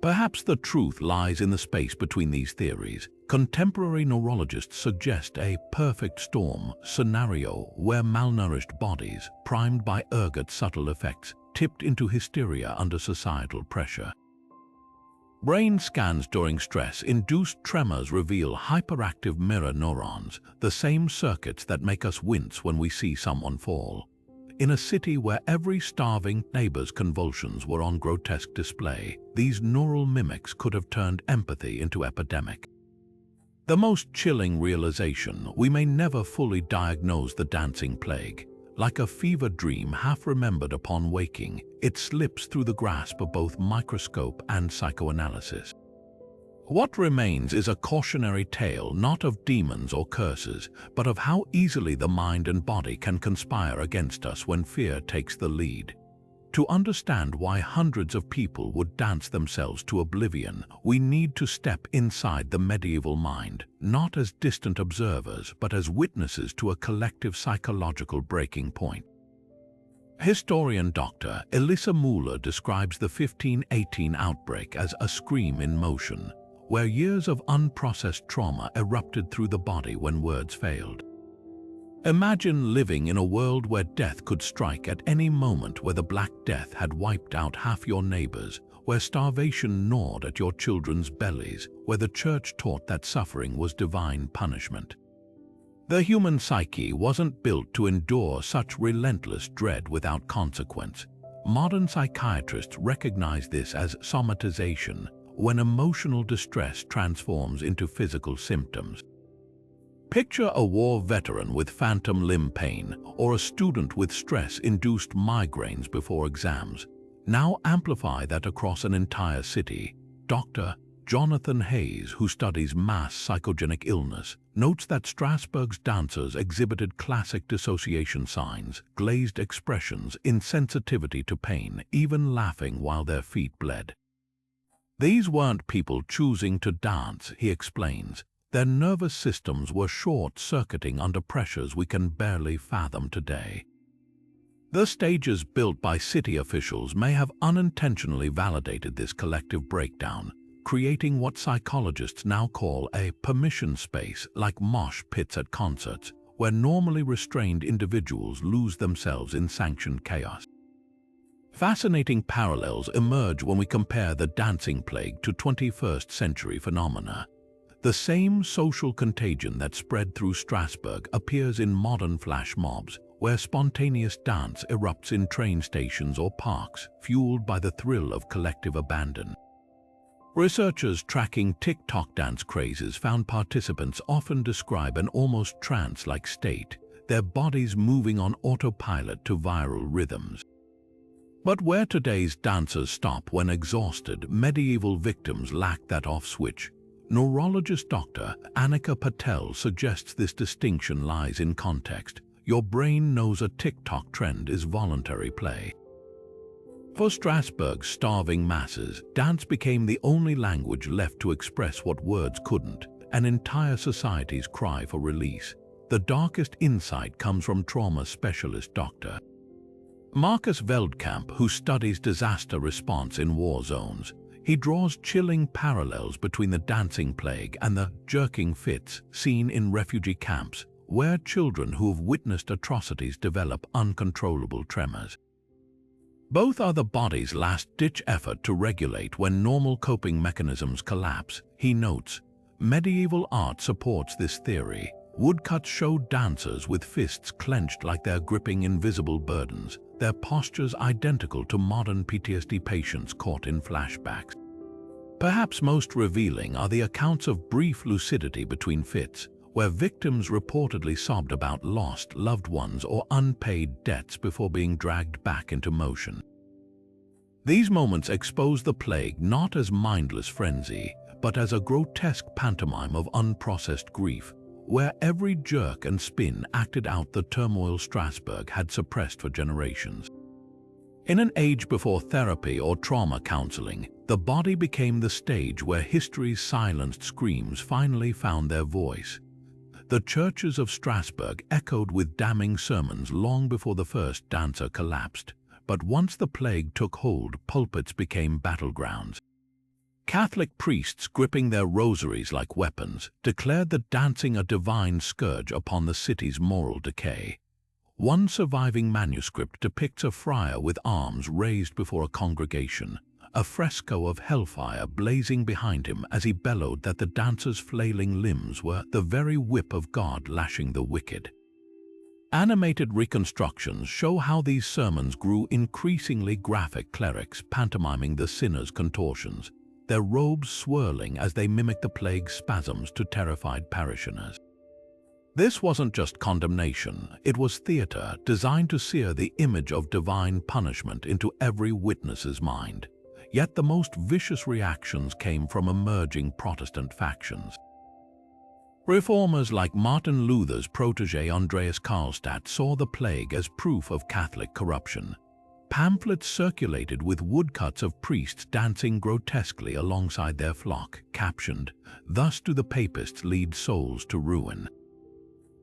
Perhaps the truth lies in the space between these theories. Contemporary neurologists suggest a perfect storm scenario where malnourished bodies, primed by ergot's subtle effects, tipped into hysteria under societal pressure. Brain scans during stress-induced tremors reveal hyperactive mirror neurons, the same circuits that make us wince when we see someone fall. In a city where every starving neighbor's convulsions were on grotesque display, these neural mimics could have turned empathy into epidemic. The most chilling realization: we may never fully diagnose the dancing plague. Like a fever dream half remembered upon waking, it slips through the grasp of both microscope and psychoanalysis. What remains is a cautionary tale not of demons or curses, but of how easily the mind and body can conspire against us when fear takes the lead. To understand why hundreds of people would dance themselves to oblivion, we need to step inside the medieval mind, not as distant observers, but as witnesses to a collective psychological breaking point. Historian Dr. Elissa Muller describes the 1518 outbreak as a scream in motion, where years of unprocessed trauma erupted through the body when words failed. Imagine living in a world where death could strike at any moment, where the Black Death had wiped out half your neighbors, where starvation gnawed at your children's bellies, where the church taught that suffering was divine punishment. The human psyche wasn't built to endure such relentless dread without consequence. Modern psychiatrists recognize this as somatization, when emotional distress transforms into physical symptoms. Picture a war veteran with phantom limb pain, or a student with stress-induced migraines before exams. Now amplify that across an entire city. Dr. Jonathan Hayes, who studies mass psychogenic illness, notes that Strasbourg's dancers exhibited classic dissociation signs: glazed expressions, insensitivity to pain, even laughing while their feet bled. These weren't people choosing to dance, he explains. Their nervous systems were short-circuiting under pressures we can barely fathom today. The stages built by city officials may have unintentionally validated this collective breakdown, creating what psychologists now call a permission space, like mosh pits at concerts, where normally restrained individuals lose themselves in sanctioned chaos. Fascinating parallels emerge when we compare the dancing plague to 21st century phenomena. The same social contagion that spread through Strasbourg appears in modern flash mobs, where spontaneous dance erupts in train stations or parks, fueled by the thrill of collective abandon. Researchers tracking TikTok dance crazes found participants often describe an almost trance-like state, their bodies moving on autopilot to viral rhythms. But where today's dancers stop when exhausted, medieval victims lack that off switch. Neurologist Dr. Annika Patel suggests this distinction lies in context. Your brain knows a TikTok trend is voluntary play. For Strasbourg's starving masses, dance became the only language left to express what words couldn't, an entire society's cry for release. The darkest insight comes from trauma specialist Dr. Marcus Veldkamp, who studies disaster response in war zones. He draws chilling parallels between the dancing plague and the jerking fits seen in refugee camps, where children who have witnessed atrocities develop uncontrollable tremors. Both are the body's last-ditch effort to regulate when normal coping mechanisms collapse, he notes. Medieval art supports this theory. Woodcuts show dancers with fists clenched like they're gripping invisible burdens, their postures identical to modern PTSD patients caught in flashbacks. Perhaps most revealing are the accounts of brief lucidity between fits, where victims reportedly sobbed about lost loved ones or unpaid debts before being dragged back into motion. These moments expose the plague not as mindless frenzy, but as a grotesque pantomime of unprocessed grief, where every jerk and spin acted out the turmoil Strasbourg had suppressed for generations. In an age before therapy or trauma counseling, the body became the stage where history's silenced screams finally found their voice. The churches of Strasbourg echoed with damning sermons long before the first dancer collapsed, but once the plague took hold, pulpits became battlegrounds. Catholic priests, gripping their rosaries like weapons, declared the dancing a divine scourge upon the city's moral decay. One surviving manuscript depicts a friar with arms raised before a congregation, a fresco of hellfire blazing behind him as he bellowed that the dancers' flailing limbs were the very whip of God lashing the wicked. Animated reconstructions show how these sermons grew increasingly graphic, clerics pantomiming the sinner's contortions, their robes swirling as they mimicked the plague's spasms to terrified parishioners. This wasn't just condemnation, it was theater designed to sear the image of divine punishment into every witness's mind. Yet the most vicious reactions came from emerging Protestant factions. Reformers like Martin Luther's protege Andreas Karlstadt saw the plague as proof of Catholic corruption. Pamphlets circulated with woodcuts of priests dancing grotesquely alongside their flock, captioned, "Thus do the papists lead souls to ruin."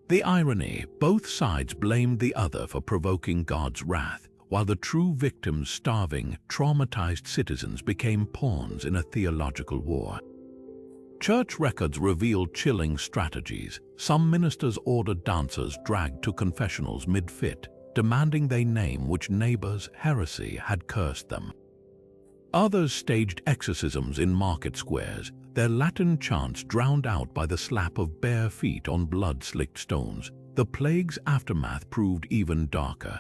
The irony, both sides blamed the other for provoking God's wrath, while the true victims, starving, traumatized citizens, became pawns in a theological war. Church records reveal chilling strategies. Some ministers ordered dancers dragged to confessionals mid-fit, demanding they name which neighbor's heresy had cursed them. Others staged exorcisms in market squares, their Latin chants drowned out by the slap of bare feet on blood-slicked stones. The plague's aftermath proved even darker.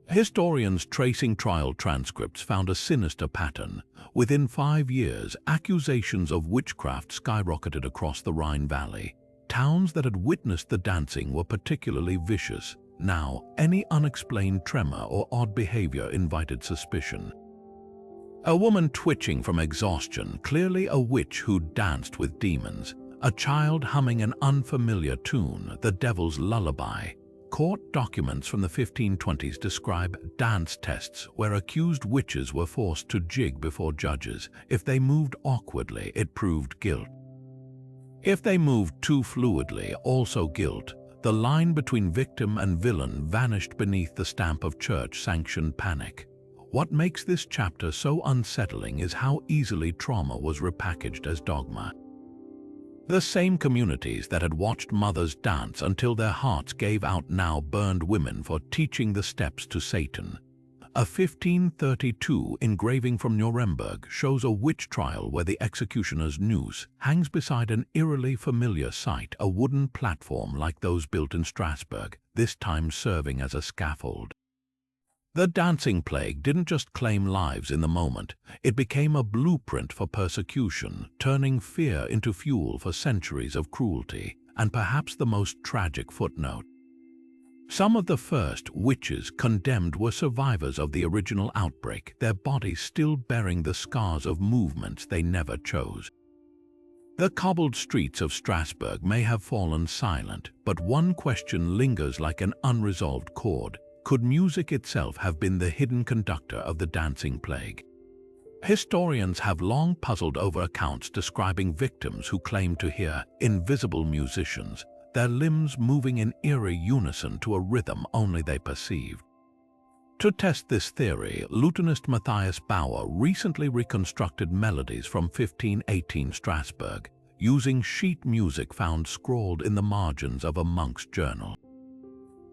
Historians tracing trial transcripts found a sinister pattern. Within 5 years, accusations of witchcraft skyrocketed across the Rhine Valley. Towns that had witnessed the dancing were particularly vicious. Now, any unexplained tremor or odd behavior invited suspicion. A woman twitching from exhaustion, clearly a witch who danced with demons. A child humming an unfamiliar tune, the devil's lullaby. Court documents from the 1520s describe dance tests where accused witches were forced to jig before judges. If they moved awkwardly, it proved guilt. If they moved too fluidly, also guilt. The line between victim and villain vanished beneath the stamp of church-sanctioned panic. What makes this chapter so unsettling is how easily trauma was repackaged as dogma. The same communities that had watched mothers dance until their hearts gave out now burned women for teaching the steps to Satan. A 1532 engraving from Nuremberg shows a witch trial where the executioner's noose hangs beside an eerily familiar sight, a wooden platform like those built in Strasbourg, this time serving as a scaffold. The dancing plague didn't just claim lives in the moment, it became a blueprint for persecution, turning fear into fuel for centuries of cruelty, and perhaps the most tragic footnote. Some of the first witches condemned were survivors of the original outbreak, their bodies still bearing the scars of movements they never chose. The cobbled streets of Strasbourg may have fallen silent, but one question lingers like an unresolved chord. Could music itself have been the hidden conductor of the dancing plague? Historians have long puzzled over accounts describing victims who claimed to hear invisible musicians, their limbs moving in eerie unison to a rhythm only they perceived. To test this theory, lutenist Matthias Bauer recently reconstructed melodies from 1518 Strasbourg, using sheet music found scrawled in the margins of a monk's journal.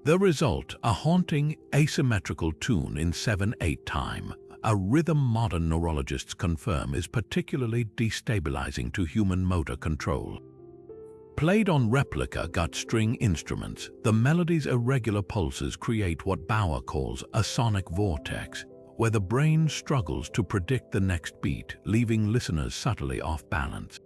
The result, a haunting, asymmetrical tune in 7/8 time, a rhythm modern neurologists confirm is particularly destabilizing to human motor control. Played on replica gut string instruments, the melody's irregular pulses create what Bauer calls a sonic vortex, where the brain struggles to predict the next beat, leaving listeners subtly off balance.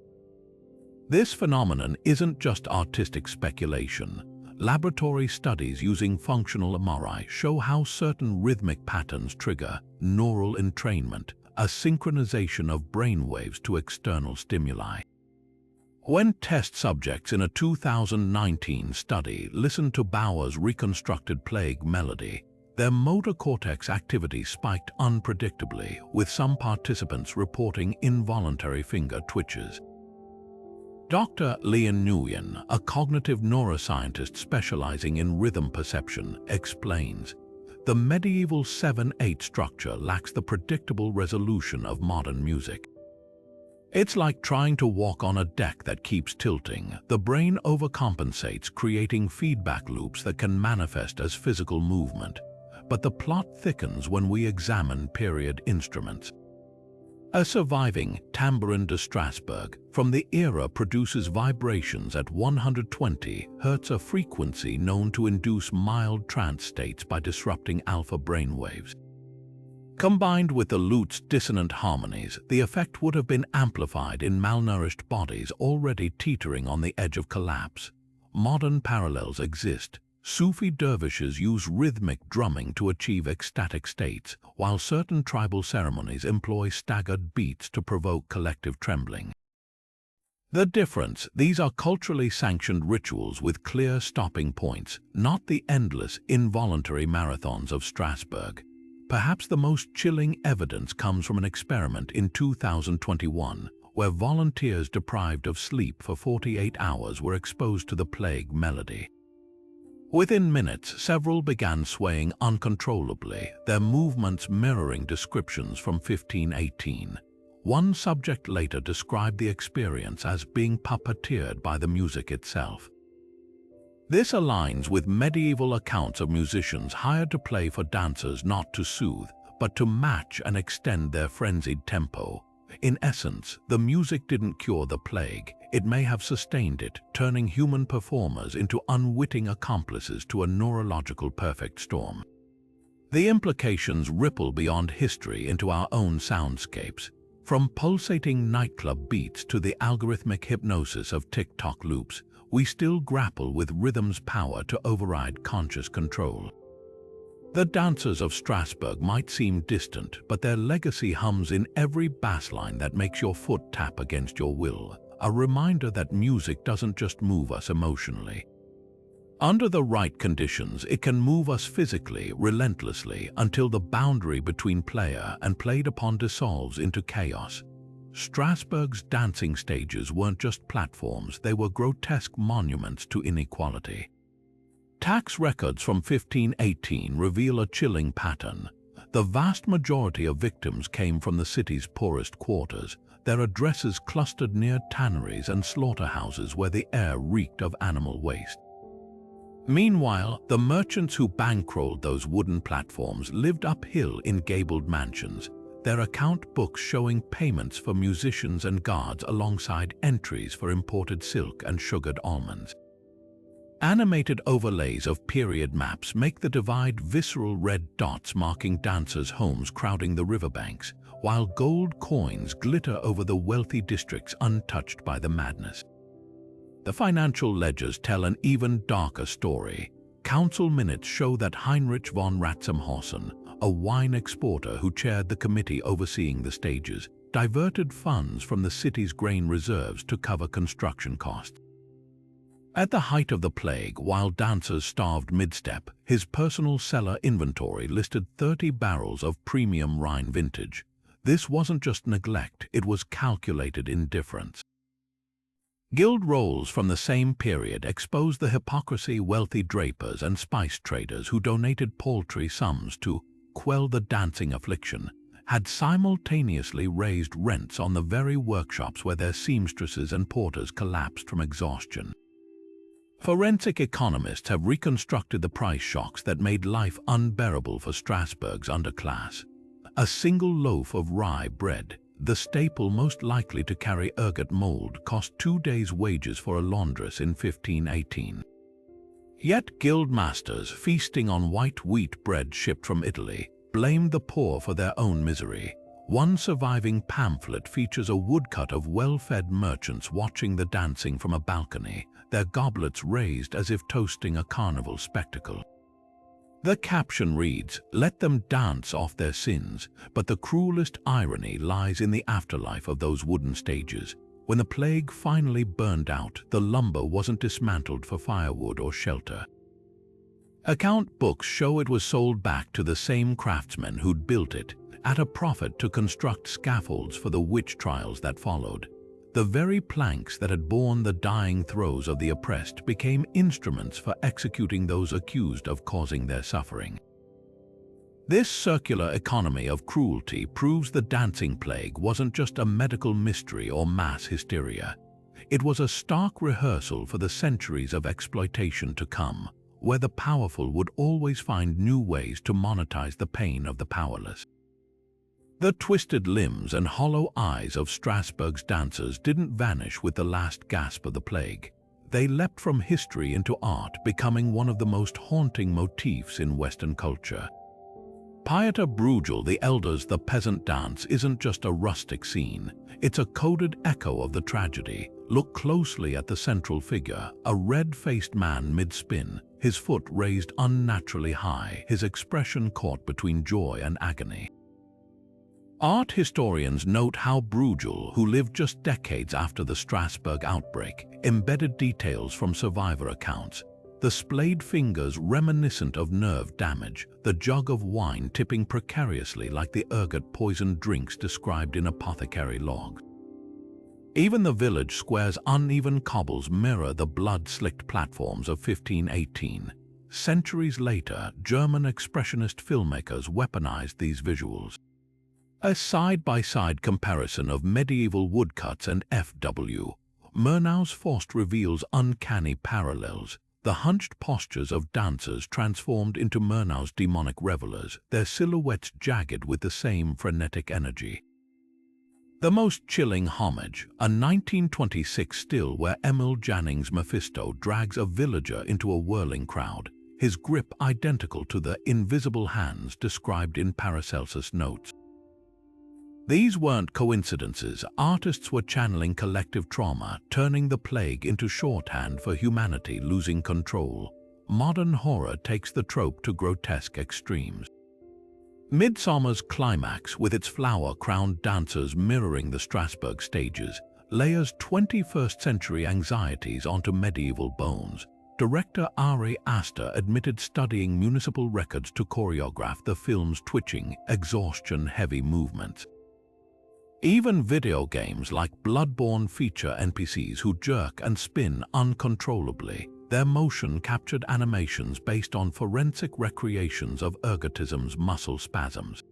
This phenomenon isn't just artistic speculation. Laboratory studies using functional MRI show how certain rhythmic patterns trigger neural entrainment, a synchronization of brainwaves to external stimuli. When test subjects in a 2019 study listened to Bauer's reconstructed plague melody, their motor cortex activity spiked unpredictably, with some participants reporting involuntary finger twitches. Dr. Leon Nguyen, a cognitive neuroscientist specializing in rhythm perception, explains, the medieval 7/8 structure lacks the predictable resolution of modern music. It's like trying to walk on a deck that keeps tilting. The brain overcompensates, creating feedback loops that can manifest as physical movement. But the plot thickens when we examine period instruments. A surviving tambourine de Strasbourg from the era produces vibrations at 120 Hz, a frequency known to induce mild trance states by disrupting alpha brainwaves. Combined with the lute's dissonant harmonies, the effect would have been amplified in malnourished bodies already teetering on the edge of collapse. Modern parallels exist. Sufi dervishes use rhythmic drumming to achieve ecstatic states, while certain tribal ceremonies employ staggered beats to provoke collective trembling. The difference: these are culturally sanctioned rituals with clear stopping points, not the endless, involuntary marathons of Strasbourg. Perhaps the most chilling evidence comes from an experiment in 2021, where volunteers deprived of sleep for 48 hours were exposed to the plague melody. Within minutes, several began swaying uncontrollably, their movements mirroring descriptions from 1518. One subject later described the experience as being puppeteered by the music itself. This aligns with medieval accounts of musicians hired to play for dancers not to soothe, but to match and extend their frenzied tempo. In essence, the music didn't cure the plague. It may have sustained it, turning human performers into unwitting accomplices to a neurological perfect storm. The implications ripple beyond history into our own soundscapes, from pulsating nightclub beats to the algorithmic hypnosis of TikTok loops. We still grapple with rhythm's power to override conscious control. The dancers of Strasbourg might seem distant, but their legacy hums in every bassline that makes your foot tap against your will, a reminder that music doesn't just move us emotionally. Under the right conditions, it can move us physically, relentlessly, until the boundary between player and played upon dissolves into chaos. Strasbourg's dancing stages weren't just platforms, they were grotesque monuments to inequality. Tax records from 1518 reveal a chilling pattern. The vast majority of victims came from the city's poorest quarters, their addresses clustered near tanneries and slaughterhouses where the air reeked of animal waste. Meanwhile, the merchants who bankrolled those wooden platforms lived uphill in gabled mansions, their account books showing payments for musicians and guards alongside entries for imported silk and sugared almonds. Animated overlays of period maps make the divide visceral, red dots marking dancers' homes crowding the riverbanks, while gold coins glitter over the wealthy districts untouched by the madness. The financial ledgers tell an even darker story. Council minutes show that Heinrich von Ratzenhausen, a wine exporter who chaired the committee overseeing the stages, diverted funds from the city's grain reserves to cover construction costs. At the height of the plague, while dancers starved mid-step, his personal cellar inventory listed 30 barrels of premium Rhine vintage. This wasn't just neglect, it was calculated indifference. Guild rolls from the same period exposed the hypocrisy wealthy drapers and spice traders who donated paltry sums to quell the dancing affliction had simultaneously raised rents on the very workshops where their seamstresses and porters collapsed from exhaustion. Forensic economists have reconstructed the price shocks that made life unbearable for Strasbourg's underclass. A single loaf of rye bread, the staple most likely to carry ergot mold, cost 2 days' wages for a laundress in 1518. Yet guild masters, feasting on white wheat bread shipped from Italy, blamed the poor for their own misery. One surviving pamphlet features a woodcut of well-fed merchants watching the dancing from a balcony, their goblets raised as if toasting a carnival spectacle. The caption reads, "Let them dance off their sins," but the cruelest irony lies in the afterlife of those wooden stages. When the plague finally burned out, the lumber wasn't dismantled for firewood or shelter. Account books show it was sold back to the same craftsmen who'd built it, at a profit to construct scaffolds for the witch trials that followed. The very planks that had borne the dying throes of the oppressed became instruments for executing those accused of causing their suffering. This circular economy of cruelty proves the dancing plague wasn't just a medical mystery or mass hysteria. It was a stark rehearsal for the centuries of exploitation to come, where the powerful would always find new ways to monetize the pain of the powerless. The twisted limbs and hollow eyes of Strasbourg's dancers didn't vanish with the last gasp of the plague. They leapt from history into art, becoming one of the most haunting motifs in Western culture. Pieter Bruegel the Elder's The Peasant Dance isn't just a rustic scene, it's a coded echo of the tragedy. Look closely at the central figure, a red-faced man mid-spin, his foot raised unnaturally high, his expression caught between joy and agony. Art historians note how Bruegel, who lived just decades after the Strasbourg outbreak, embedded details from survivor accounts. The splayed fingers reminiscent of nerve damage, the jug of wine tipping precariously like the ergot poisoned drinks described in apothecary logs. Even the village square's uneven cobbles mirror the blood-slicked platforms of 1518. Centuries later, German expressionist filmmakers weaponized these visuals. A side-by-side comparison of medieval woodcuts and F.W. Murnau's Faust reveals uncanny parallels. The hunched postures of dancers transformed into Murnau's demonic revelers, their silhouettes jagged with the same frenetic energy. The most chilling homage, a 1926 still where Emil Janning's Mephisto drags a villager into a whirling crowd, his grip identical to the invisible hands described in Paracelsus' notes. These weren't coincidences. Artists were channeling collective trauma, turning the plague into shorthand for humanity losing control. Modern horror takes the trope to grotesque extremes. Midsommar's climax, with its flower-crowned dancers mirroring the Strasbourg stages, layers 21st-century anxieties onto medieval bones. Director Ari Aster admitted studying municipal records to choreograph the film's twitching, exhaustion-heavy movements. Even video games like Bloodborne feature NPCs who jerk and spin uncontrollably. their motion-captured animations based on forensic recreations of ergotism's muscle spasms.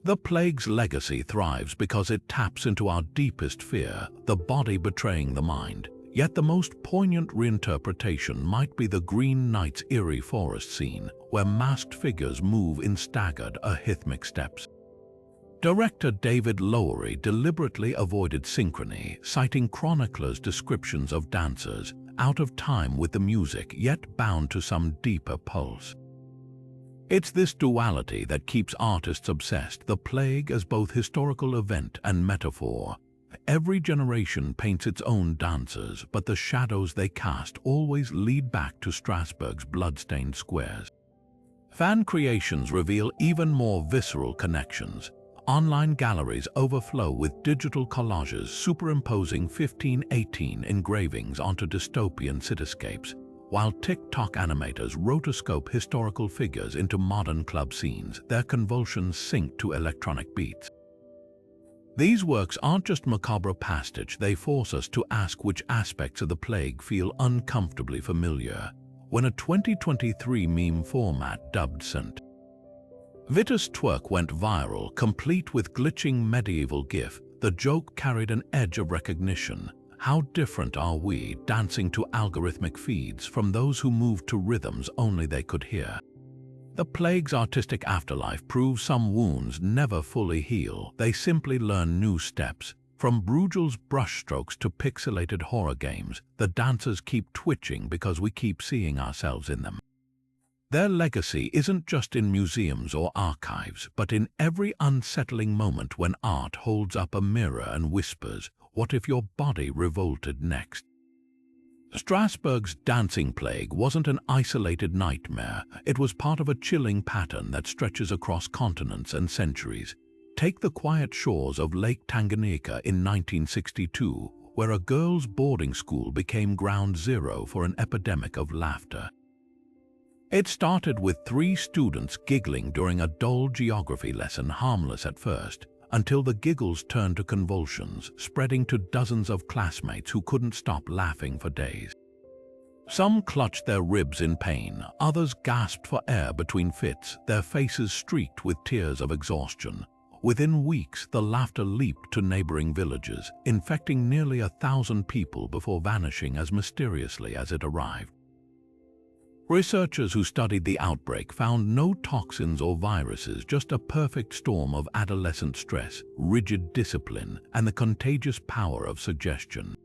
The plague's legacy thrives because it taps into our deepest fear, the body betraying the mind. Yet the most poignant reinterpretation might be the Green Knight's eerie forest scene, where masked figures move in staggered, arrhythmic steps. Director David Lowery deliberately avoided synchrony, citing chroniclers' descriptions of dancers out of time with the music, yet bound to some deeper pulse. It's this duality that keeps artists obsessed, the plague as both historical event and metaphor. Every generation paints its own dancers, but the shadows they cast always lead back to Strasbourg's blood-stained squares. Fan creations reveal even more visceral connections. Online galleries overflow with digital collages superimposing 1518 engravings onto dystopian cityscapes, while TikTok animators rotoscope historical figures into modern club scenes, their convulsions sync to electronic beats. These works aren't just macabre pastiche, they force us to ask which aspects of the plague feel uncomfortably familiar. When a 2023 meme format dubbed St. Vitus Twerk went viral, complete with glitching medieval gif, the joke carried an edge of recognition. How different are we, dancing to algorithmic feeds, from those who moved to rhythms only they could hear? The plague's artistic afterlife proves some wounds never fully heal, they simply learn new steps. From Bruegel's brushstrokes to pixelated horror games, the dancers keep twitching because we keep seeing ourselves in them. Their legacy isn't just in museums or archives, but in every unsettling moment when art holds up a mirror and whispers, "What if your body revolted next?" Strasbourg's dancing plague wasn't an isolated nightmare, it was part of a chilling pattern that stretches across continents and centuries. Take the quiet shores of Lake Tanganyika in 1962, where a girls' boarding school became ground zero for an epidemic of laughter. It started with 3 students giggling during a dull geography lesson, harmless at first, until the giggles turned to convulsions, spreading to dozens of classmates who couldn't stop laughing for days. Some clutched their ribs in pain, others gasped for air between fits, their faces streaked with tears of exhaustion. Within weeks, the laughter leaped to neighboring villages, infecting nearly 1,000 people before vanishing as mysteriously as it arrived. Researchers who studied the outbreak found no toxins or viruses, just a perfect storm of adolescent stress, rigid discipline, and the contagious power of suggestion.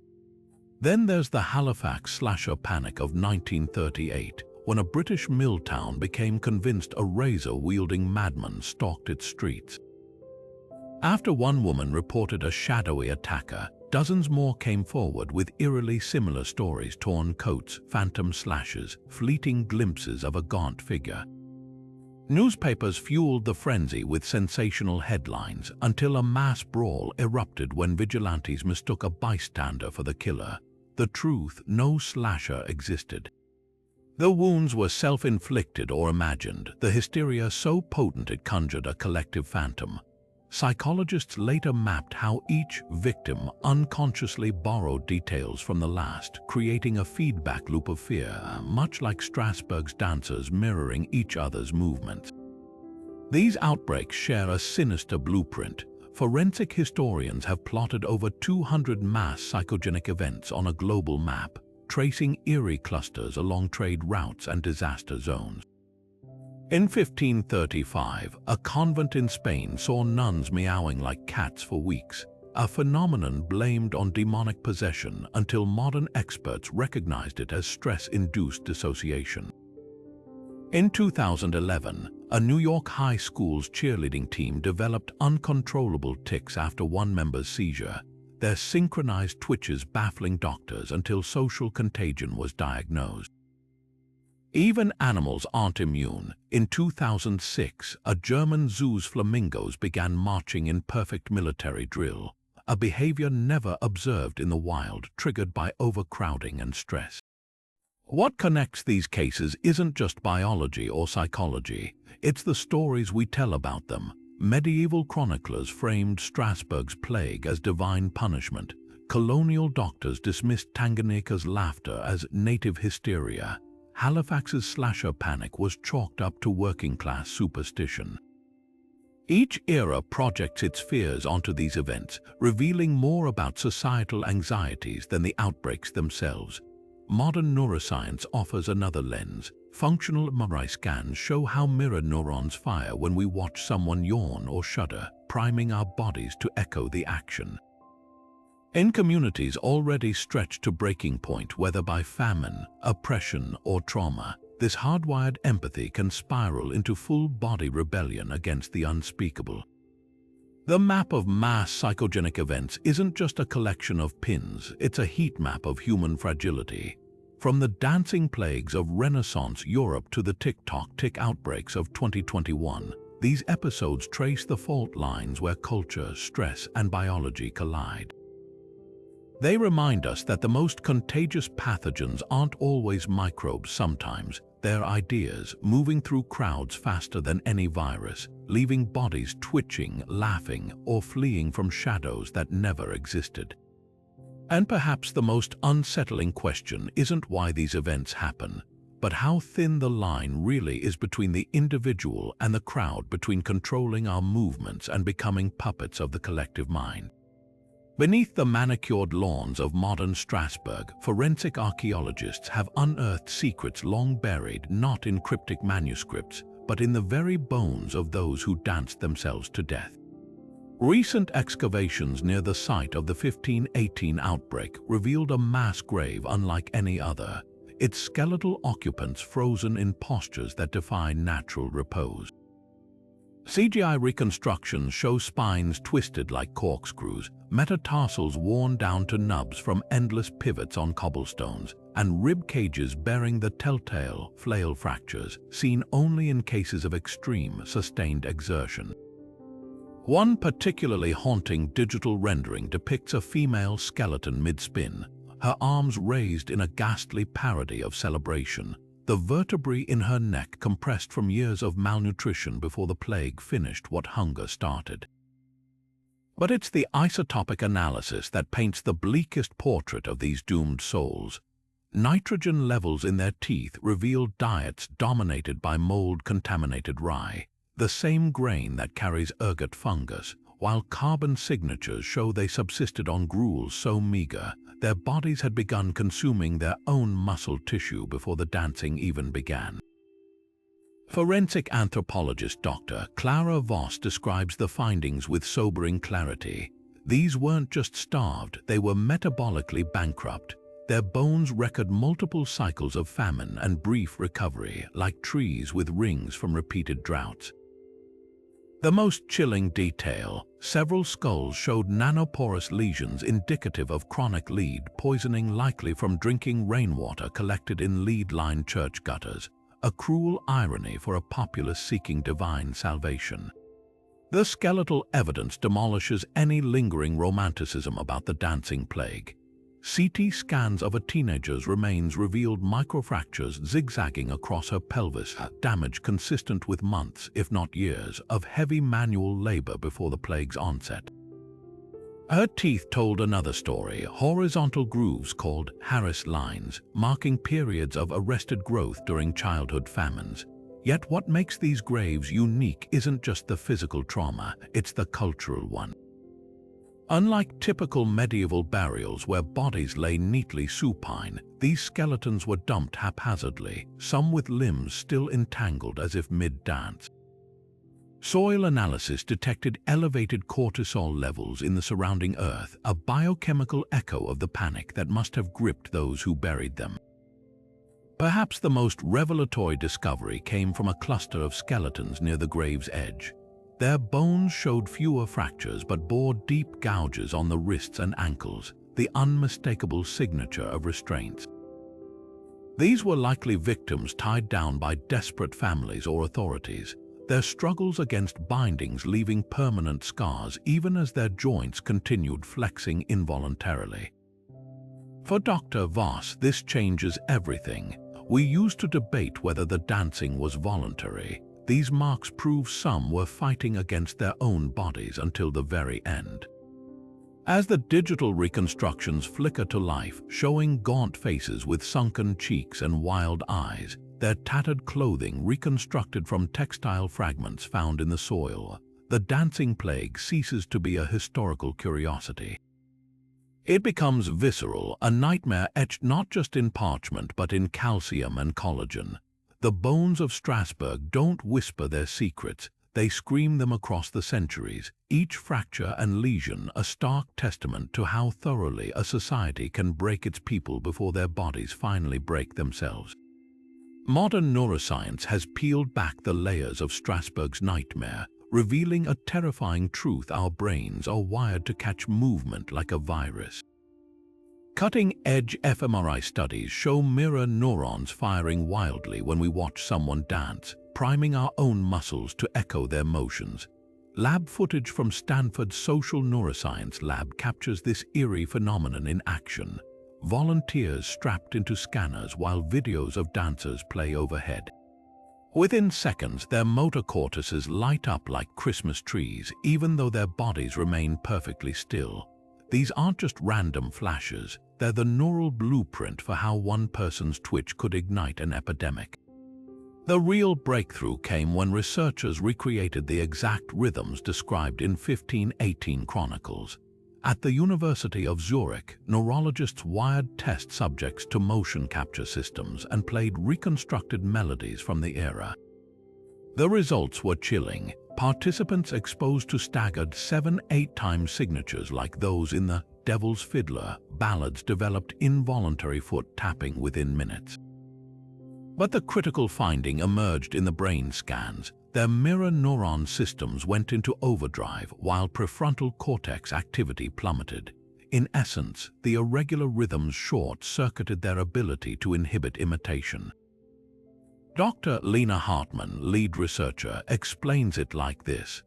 Then there's the Halifax slasher panic of 1938, when a British mill town became convinced a razor-wielding madman stalked its streets. After one woman reported a shadowy attacker, dozens more came forward with eerily similar stories: torn coats, phantom slashes, fleeting glimpses of a gaunt figure. Newspapers fueled the frenzy with sensational headlines until a mass brawl erupted when vigilantes mistook a bystander for the killer. The truth: no slasher existed. The wounds were self-inflicted or imagined, the hysteria so potent it conjured a collective phantom. Psychologists later mapped how each victim unconsciously borrowed details from the last, creating a feedback loop of fear, much like Strasbourg's dancers mirroring each other's movements. These outbreaks share a sinister blueprint. Forensic historians have plotted over 200 mass psychogenic events on a global map, tracing eerie clusters along trade routes and disaster zones. In 1535, a convent in Spain saw nuns meowing like cats for weeks, a phenomenon blamed on demonic possession until modern experts recognized it as stress-induced dissociation. In 2011, a New York high school's cheerleading team developed uncontrollable tics after one member's seizure, their synchronized twitches baffling doctors until social contagion was diagnosed. Even animals aren't immune. In 2006, a German zoo's flamingos began marching in perfect military drill, a behavior never observed in the wild, triggered by overcrowding and stress. What connects these cases isn't just biology or psychology, it's the stories we tell about them. Medieval chroniclers framed Strasbourg's plague as divine punishment, colonial doctors dismissed Tanganyika's laughter as native hysteria. Halifax's slasher panic was chalked up to working-class superstition. Each era projects its fears onto these events, revealing more about societal anxieties than the outbreaks themselves. Modern neuroscience offers another lens. Functional MRI scans show how mirror neurons fire when we watch someone yawn or shudder, priming our bodies to echo the action. In communities already stretched to breaking point, whether by famine, oppression, or trauma, this hardwired empathy can spiral into full-body rebellion against the unspeakable. The map of mass psychogenic events isn't just a collection of pins, it's a heat map of human fragility. From the dancing plagues of Renaissance Europe to the tick-tock-tick outbreaks of 2021, these episodes trace the fault lines where culture, stress, and biology collide. They remind us that the most contagious pathogens aren't always microbes. Sometimes they're ideas moving through crowds faster than any virus, leaving bodies twitching, laughing, or fleeing from shadows that never existed. And perhaps the most unsettling question isn't why these events happen, but how thin the line really is between the individual and the crowd, between controlling our movements and becoming puppets of the collective mind. Beneath the manicured lawns of modern Strasbourg, forensic archaeologists have unearthed secrets long buried not in cryptic manuscripts, but in the very bones of those who danced themselves to death. Recent excavations near the site of the 1518 outbreak revealed a mass grave unlike any other, its skeletal occupants frozen in postures that defy natural repose. CGI reconstructions show spines twisted like corkscrews, metatarsals worn down to nubs from endless pivots on cobblestones, and rib cages bearing the telltale flail fractures seen only in cases of extreme, sustained exertion. One particularly haunting digital rendering depicts a female skeleton mid-spin, her arms raised in a ghastly parody of celebration, the vertebrae in her neck compressed from years of malnutrition before the plague finished what hunger started. But it's the isotopic analysis that paints the bleakest portrait of these doomed souls. Nitrogen levels in their teeth reveal diets dominated by mold-contaminated rye, the same grain that carries ergot fungus, while carbon signatures show they subsisted on gruel so meager their bodies had begun consuming their own muscle tissue before the dancing even began. Forensic anthropologist Dr. Clara Voss describes the findings with sobering clarity. These weren't just starved, they were metabolically bankrupt. Their bones record multiple cycles of famine and brief recovery, like trees with rings from repeated droughts. The most chilling detail, several skulls showed nanoporous lesions indicative of chronic lead poisoning, likely from drinking rainwater collected in lead-lined church gutters, a cruel irony for a populace seeking divine salvation. The skeletal evidence demolishes any lingering romanticism about the dancing plague. CT scans of a teenager's remains revealed microfractures zigzagging across her pelvis, damage consistent with months, if not years, of heavy manual labor before the plague's onset. Her teeth told another story, horizontal grooves called Harris lines, marking periods of arrested growth during childhood famines. Yet what makes these graves unique isn't just the physical trauma, it's the cultural one. Unlike typical medieval burials where bodies lay neatly supine, these skeletons were dumped haphazardly, some with limbs still entangled as if mid-dance. Soil analysis detected elevated cortisol levels in the surrounding earth, a biochemical echo of the panic that must have gripped those who buried them. Perhaps the most revelatory discovery came from a cluster of skeletons near the grave's edge. Their bones showed fewer fractures but bore deep gouges on the wrists and ankles, the unmistakable signature of restraints. These were likely victims tied down by desperate families or authorities, their struggles against bindings leaving permanent scars even as their joints continued flexing involuntarily. For Dr. Voss, this changes everything. We used to debate whether the dancing was voluntary. These marks prove some were fighting against their own bodies until the very end. As the digital reconstructions flicker to life, showing gaunt faces with sunken cheeks and wild eyes, their tattered clothing reconstructed from textile fragments found in the soil, the dancing plague ceases to be a historical curiosity. It becomes visceral, a nightmare etched not just in parchment but in calcium and collagen. The bones of Strasbourg don't whisper their secrets, they scream them across the centuries, each fracture and lesion a stark testament to how thoroughly a society can break its people before their bodies finally break themselves. Modern neuroscience has peeled back the layers of Strasbourg's nightmare, revealing a terrifying truth: our brains are wired to catch movement like a virus. Cutting-edge fMRI studies show mirror neurons firing wildly when we watch someone dance, priming our own muscles to echo their motions. Lab footage from Stanford's Social Neuroscience Lab captures this eerie phenomenon in action. Volunteers strapped into scanners while videos of dancers play overhead. Within seconds, their motor cortices light up like Christmas trees, even though their bodies remain perfectly still. These aren't just random flashes, they're the neural blueprint for how one person's twitch could ignite an epidemic. The real breakthrough came when researchers recreated the exact rhythms described in 1518 chronicles. At the University of Zurich, neurologists wired test subjects to motion capture systems and played reconstructed melodies from the era. The results were chilling. Participants exposed to staggered 7-8 time signatures like those in the Devil's Fiddler ballads developed involuntary foot tapping within minutes. But the critical finding emerged in the brain scans. Their mirror neuron systems went into overdrive while prefrontal cortex activity plummeted. In essence, the irregular rhythms short-circuited their ability to inhibit imitation. Dr. Lena Hartman, lead researcher, explains it like this: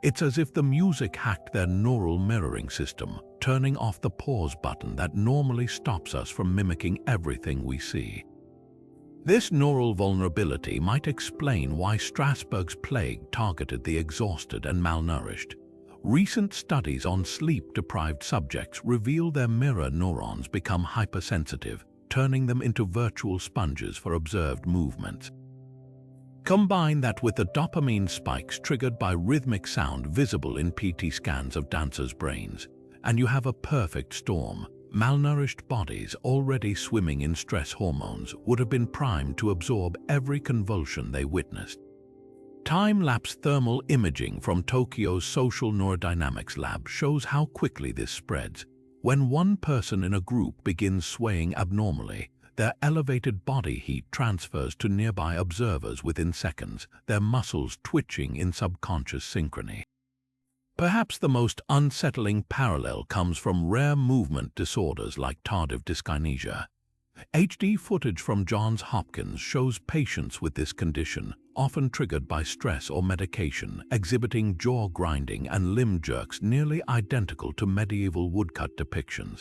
"It's as if the music hacked their neural mirroring system, turning off the pause button that normally stops us from mimicking everything we see." This neural vulnerability might explain why Strasbourg's plague targeted the exhausted and malnourished. Recent studies on sleep-deprived subjects reveal their mirror neurons become hypersensitive, turning them into virtual sponges for observed movements. Combine that with the dopamine spikes triggered by rhythmic sound visible in PT scans of dancers' brains, and you have a perfect storm. Malnourished bodies already swimming in stress hormones would have been primed to absorb every convulsion they witnessed. Time-lapse thermal imaging from Tokyo's Social Neurodynamics Lab shows how quickly this spreads. When one person in a group begins swaying abnormally, their elevated body heat transfers to nearby observers within seconds, their muscles twitching in subconscious synchrony. Perhaps the most unsettling parallel comes from rare movement disorders like tardive dyskinesia. HD footage from Johns Hopkins shows patients with this condition, often triggered by stress or medication, exhibiting jaw grinding and limb jerks nearly identical to medieval woodcut depictions.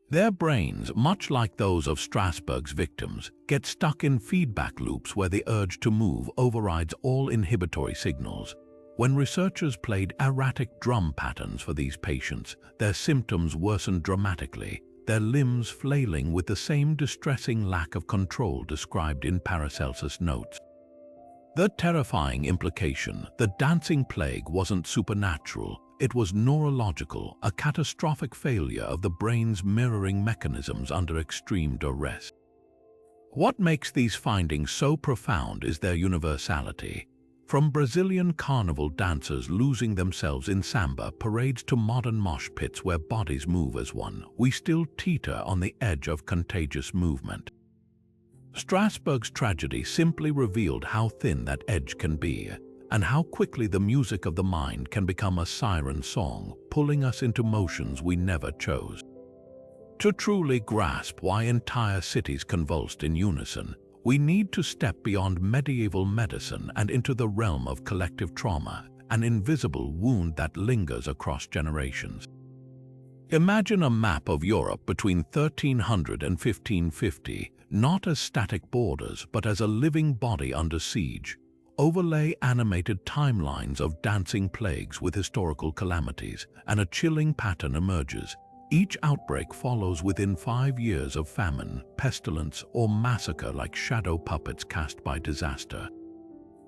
Their brains, much like those of Strasbourg's victims, get stuck in feedback loops where the urge to move overrides all inhibitory signals. When researchers played erratic drum patterns for these patients, their symptoms worsened dramatically, their limbs flailing with the same distressing lack of control described in Paracelsus' notes. The terrifying implication: the dancing plague wasn't supernatural, it was neurological, a catastrophic failure of the brain's mirroring mechanisms under extreme duress. What makes these findings so profound is their universality. From Brazilian carnival dancers losing themselves in samba parades to modern mosh pits where bodies move as one, we still teeter on the edge of contagious movement. Strasbourg's tragedy simply revealed how thin that edge can be, and how quickly the music of the mind can become a siren song, pulling us into motions we never chose. To truly grasp why entire cities convulsed in unison, we need to step beyond medieval medicine and into the realm of collective trauma, an invisible wound that lingers across generations. Imagine a map of Europe between 1300 and 1550, not as static borders but as a living body under siege. overlay animated timelines of dancing plagues with historical calamities, and a chilling pattern emerges. Each outbreak follows within 5 years of famine, pestilence, or massacre like shadow puppets cast by disaster.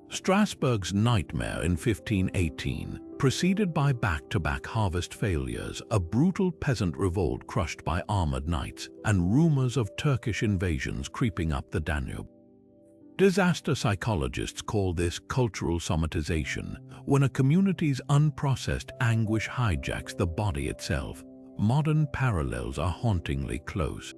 Strasbourg's nightmare in 1518, preceded by back-to-back harvest failures, a brutal peasant revolt crushed by armored knights, and rumors of Turkish invasions creeping up the Danube. Disaster psychologists call this cultural somatization, when a community's unprocessed anguish hijacks the body itself. Modern parallels are hauntingly close.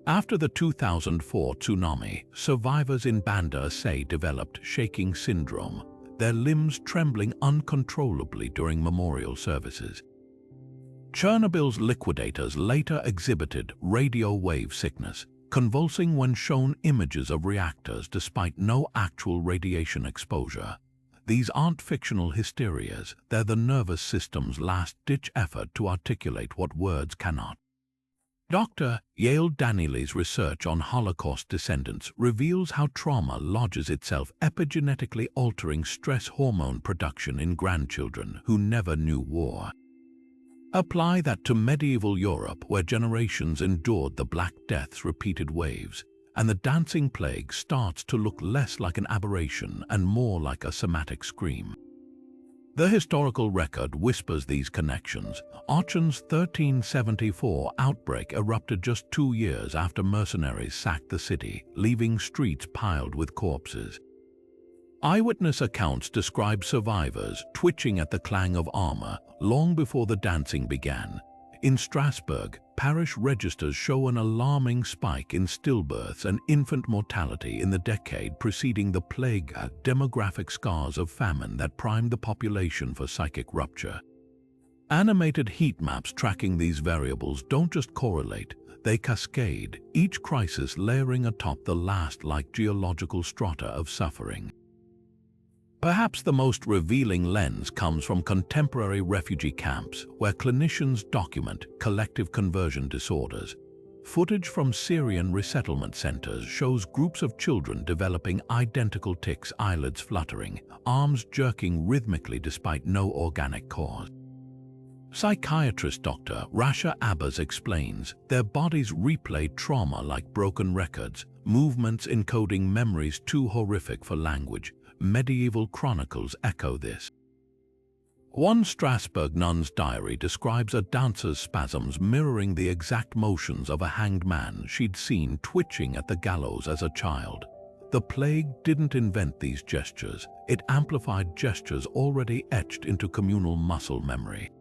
After the 2004 tsunami, survivors in Banda Aceh developed shaking syndrome, their limbs trembling uncontrollably during memorial services. Chernobyl's liquidators later exhibited radio wave sickness, convulsing when shown images of reactors despite no actual radiation exposure. These aren't fictional hysterias, they're the nervous system's last-ditch effort to articulate what words cannot. Dr. Yael Danieli's research on Holocaust descendants reveals how trauma lodges itself epigenetically, altering stress hormone production in grandchildren who never knew war. Apply that to medieval Europe, where generations endured the Black Death's repeated waves, and the dancing plague starts to look less like an aberration and more like a somatic scream. The historical record whispers these connections. Aachen's 1374 outbreak erupted just 2 years after mercenaries sacked the city, leaving streets piled with corpses. Eyewitness accounts describe survivors twitching at the clang of armor long before the dancing began. In Strasbourg, parish registers show an alarming spike in stillbirths and infant mortality in the decade preceding the plague, demographic scars of famine that primed the population for psychic rupture. Animated heat maps tracking these variables don't just correlate, they cascade, each crisis layering atop the last like geological strata of suffering. Perhaps the most revealing lens comes from contemporary refugee camps, where clinicians document collective conversion disorders. Footage from Syrian resettlement centers shows groups of children developing identical tics, eyelids fluttering, arms jerking rhythmically despite no organic cause. Psychiatrist Dr. Rasha Abbas explains, their bodies replay trauma like broken records, movements encoding memories too horrific for language. Medieval chronicles echo this. One Strasbourg nun's diary describes a dancer's spasms mirroring the exact motions of a hanged man she'd seen twitching at the gallows as a child. The plague didn't invent these gestures, it amplified gestures already etched into communal muscle memory.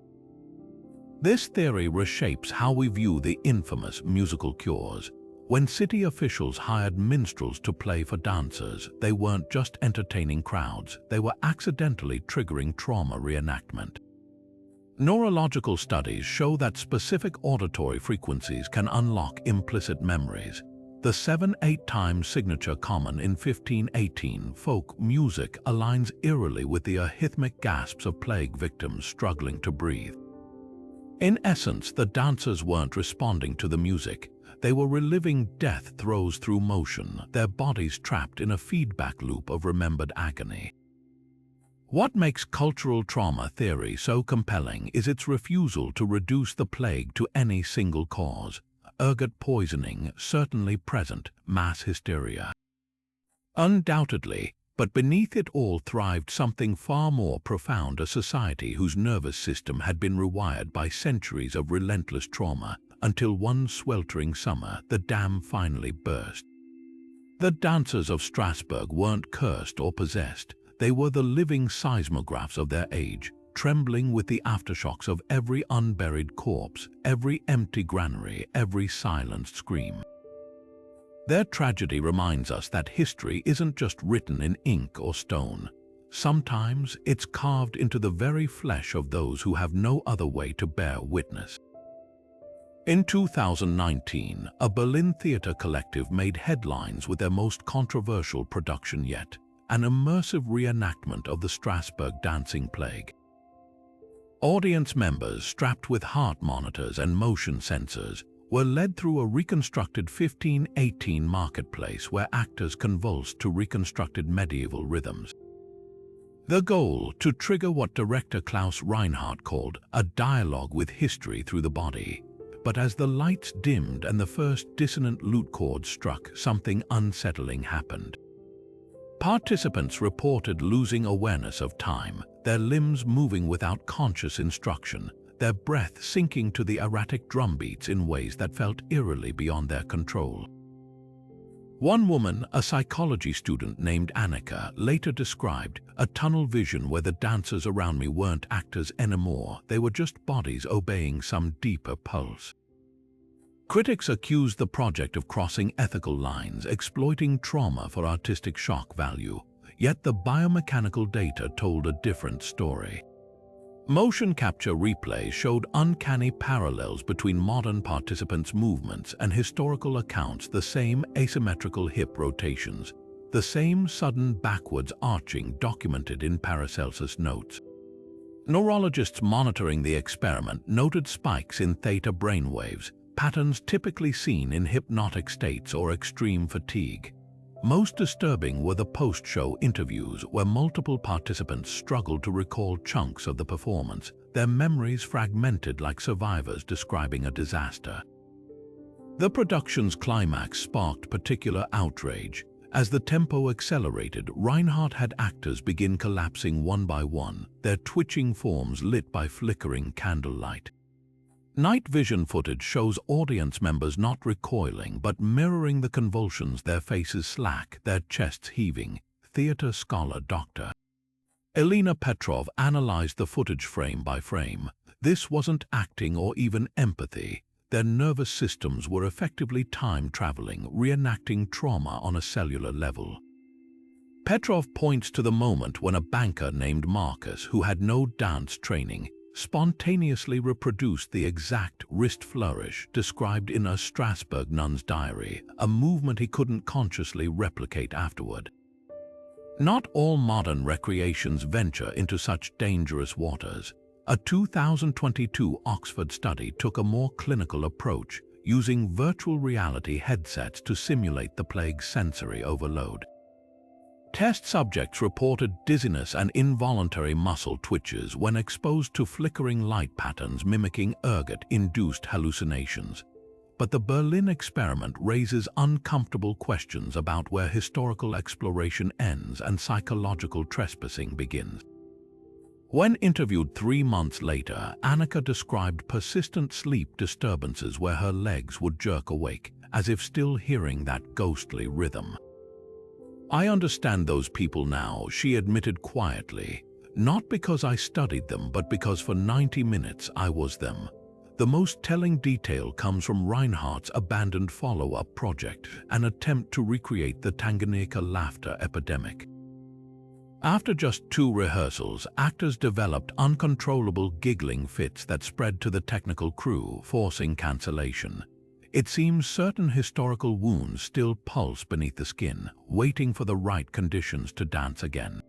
This theory reshapes how we view the infamous musical cures. When city officials hired minstrels to play for dancers, they weren't just entertaining crowds, they were accidentally triggering trauma reenactment. Neurological studies show that specific auditory frequencies can unlock implicit memories. The 7-8 time signature common in 1518 folk music aligns eerily with the arrhythmic gasps of plague victims struggling to breathe. In essence, the dancers weren't responding to the music. They were reliving death throes through motion, their bodies trapped in a feedback loop of remembered agony. What makes cultural trauma theory so compelling is its refusal to reduce the plague to any single cause. Ergot poisoning, certainly present, mass hysteria. Undoubtedly, but beneath it all thrived something far more profound, a society whose nervous system had been rewired by centuries of relentless trauma, until one sweltering summer the dam finally burst. The dancers of Strasbourg weren't cursed or possessed, they were the living seismographs of their age, trembling with the aftershocks of every unburied corpse, every empty granary, every silenced scream. Their tragedy reminds us that history isn't just written in ink or stone. Sometimes it's carved into the very flesh of those who have no other way to bear witness. In 2019, a Berlin theater collective made headlines with their most controversial production yet, an immersive reenactment of the Strasbourg dancing plague. Audience members, strapped with heart monitors and motion sensors, were led through a reconstructed 1518 marketplace where actors convulsed to reconstructed medieval rhythms. The goal, to trigger what director Klaus Reinhardt called a dialogue with history through the body. But as the lights dimmed and the first dissonant lute chord struck, something unsettling happened. Participants reported losing awareness of time, their limbs moving without conscious instruction, their breath sinking to the erratic drum beats in ways that felt eerily beyond their control. One woman, a psychology student named Annika, later described a tunnel vision where the dancers around me weren't actors anymore, they were just bodies obeying some deeper pulse. Critics accused the project of crossing ethical lines, exploiting trauma for artistic shock value, yet the biomechanical data told a different story. Motion capture replays showed uncanny parallels between modern participants' movements and historical accounts, the same asymmetrical hip rotations, the same sudden backwards arching documented in Paracelsus notes. Neurologists monitoring the experiment noted spikes in theta brainwaves, patterns typically seen in hypnotic states or extreme fatigue. Most disturbing were the post-show interviews where multiple participants struggled to recall chunks of the performance, their memories fragmented like survivors describing a disaster. The production's climax sparked particular outrage. As the tempo accelerated, Reinhardt had actors begin collapsing one by one, their twitching forms lit by flickering candlelight. Night vision footage shows audience members not recoiling but mirroring the convulsions, their faces slack, their chests heaving. Theater scholar Dr. Elena Petrov analyzed the footage frame by frame. This wasn't acting or even empathy. Their nervous systems were effectively time-traveling, reenacting trauma on a cellular level. Petrov points to the moment when a banker named Marcus, who had no dance training, spontaneously reproduced the exact wrist flourish described in a Strasbourg nun's diary, a movement he couldn't consciously replicate afterward. Not all modern recreations venture into such dangerous waters. A 2022 Oxford study took a more clinical approach, using virtual reality headsets to simulate the plague's sensory overload. Test subjects reported dizziness and involuntary muscle twitches when exposed to flickering light patterns mimicking ergot-induced hallucinations. But the Berlin experiment raises uncomfortable questions about where historical exploration ends and psychological trespassing begins. When interviewed 3 months later, Annika described persistent sleep disturbances where her legs would jerk awake, as if still hearing that ghostly rhythm. "I understand those people now," she admitted quietly, "not because I studied them, but because for 90 minutes I was them." The most telling detail comes from Reinhardt's abandoned follow-up project, an attempt to recreate the Tanganyika laughter epidemic. After just 2 rehearsals, actors developed uncontrollable giggling fits that spread to the technical crew, forcing cancellation. It seems certain historical wounds still pulse beneath the skin, waiting for the right conditions to dance again.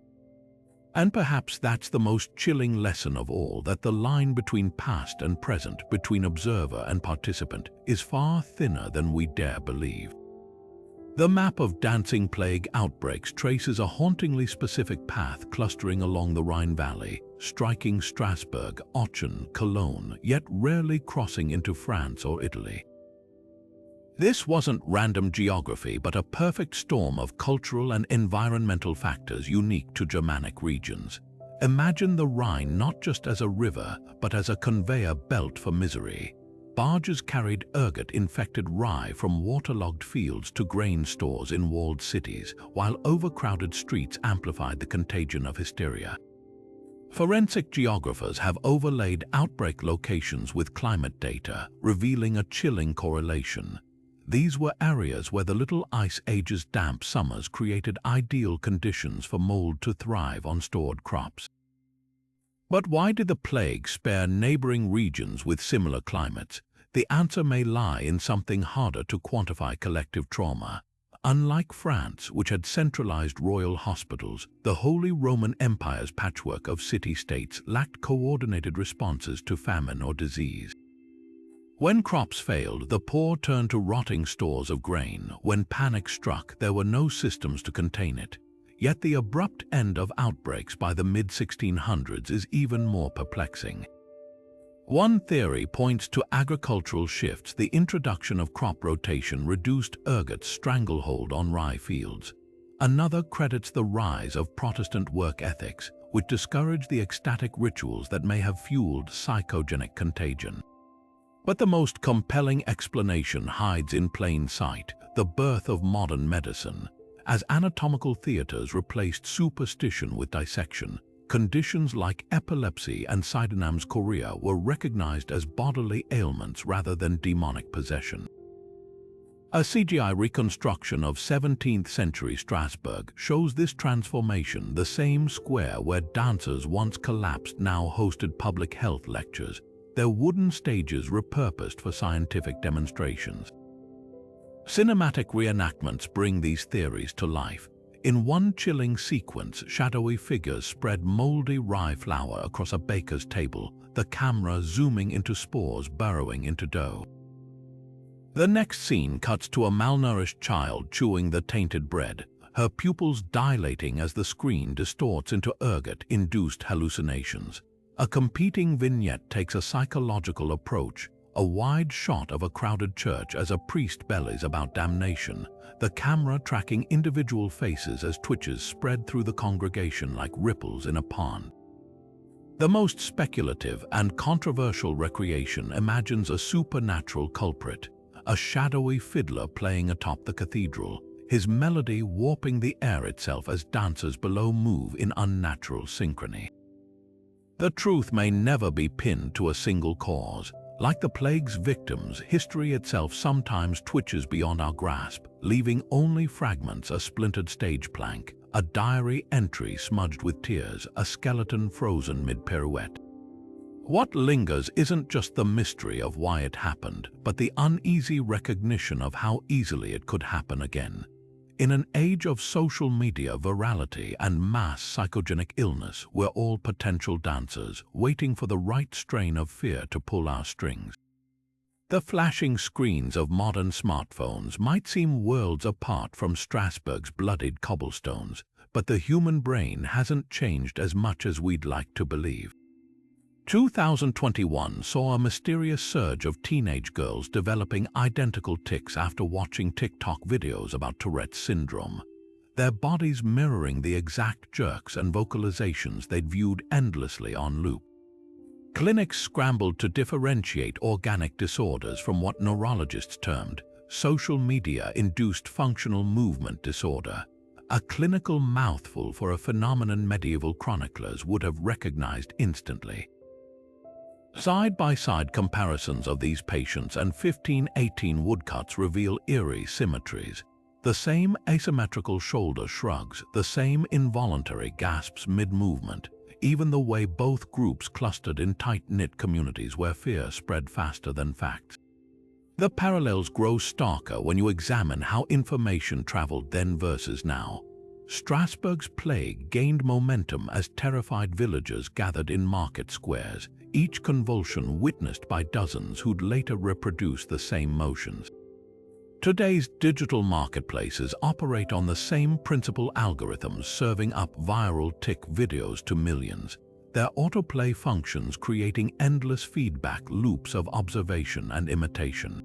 And perhaps that's the most chilling lesson of all, that the line between past and present, between observer and participant, is far thinner than we dare believe. The map of dancing plague outbreaks traces a hauntingly specific path clustering along the Rhine Valley, striking Strasbourg, Aachen, Cologne, yet rarely crossing into France or Italy. This wasn't random geography, but a perfect storm of cultural and environmental factors unique to Germanic regions. Imagine the Rhine not just as a river, but as a conveyor belt for misery. Barges carried ergot-infected rye from waterlogged fields to grain stores in walled cities, while overcrowded streets amplified the contagion of hysteria. Forensic geographers have overlaid outbreak locations with climate data, revealing a chilling correlation. These were areas where the Little Ice Age's damp summers created ideal conditions for mold to thrive on stored crops. But why did the plague spare neighboring regions with similar climates? The answer may lie in something harder to quantify: collective trauma. Unlike France, which had centralized royal hospitals, the Holy Roman Empire's patchwork of city-states lacked coordinated responses to famine or disease. When crops failed, the poor turned to rotting stores of grain. When panic struck, there were no systems to contain it. Yet the abrupt end of outbreaks by the mid-1600s is even more perplexing. One theory points to agricultural shifts. The introduction of crop rotation reduced ergot's stranglehold on rye fields. Another credits the rise of Protestant work ethics, which discouraged the ecstatic rituals that may have fueled psychogenic contagion. But the most compelling explanation hides in plain sight: the birth of modern medicine. As anatomical theaters replaced superstition with dissection, conditions like epilepsy and Sydenham's chorea were recognized as bodily ailments rather than demonic possession. A CGI reconstruction of 17th-century Strasbourg shows this transformation. The same square where dancers once collapsed now hosted public health lectures, their wooden stages repurposed for scientific demonstrations. Cinematic reenactments bring these theories to life. In one chilling sequence, shadowy figures spread moldy rye flour across a baker's table, the camera zooming into spores burrowing into dough. The next scene cuts to a malnourished child chewing the tainted bread, her pupils dilating as the screen distorts into ergot-induced hallucinations. A competing vignette takes a psychological approach, a wide shot of a crowded church as a priest bellows about damnation, the camera tracking individual faces as twitches spread through the congregation like ripples in a pond. The most speculative and controversial recreation imagines a supernatural culprit, a shadowy fiddler playing atop the cathedral, his melody warping the air itself as dancers below move in unnatural synchrony. The truth may never be pinned to a single cause. Like the plague's victims, history itself sometimes twitches beyond our grasp, leaving only fragments: a splintered stage plank, a diary entry smudged with tears, a skeleton frozen mid-pirouette. What lingers isn't just the mystery of why it happened, but the uneasy recognition of how easily it could happen again. In an age of social media virality and mass psychogenic illness, we're all potential dancers, waiting for the right strain of fear to pull our strings. The flashing screens of modern smartphones might seem worlds apart from Strasbourg's bloodied cobblestones, but the human brain hasn't changed as much as we'd like to believe. 2021 saw a mysterious surge of teenage girls developing identical tics after watching TikTok videos about Tourette's syndrome, their bodies mirroring the exact jerks and vocalizations they'd viewed endlessly on loop. Clinics scrambled to differentiate organic disorders from what neurologists termed social media-induced functional movement disorder, a clinical mouthful for a phenomenon medieval chroniclers would have recognized instantly. Side-by-side comparisons of these patients and 1518 woodcuts reveal eerie symmetries. The same asymmetrical shoulder shrugs, the same involuntary gasps mid-movement, even the way both groups clustered in tight-knit communities where fear spread faster than facts. The parallels grow starker when you examine how information traveled then versus now. Strasbourg's plague gained momentum as terrified villagers gathered in market squares, each convulsion witnessed by dozens who'd later reproduce the same motions. Today's digital marketplaces operate on the same principal algorithms, serving up viral tic videos to millions, their autoplay functions creating endless feedback loops of observation and imitation.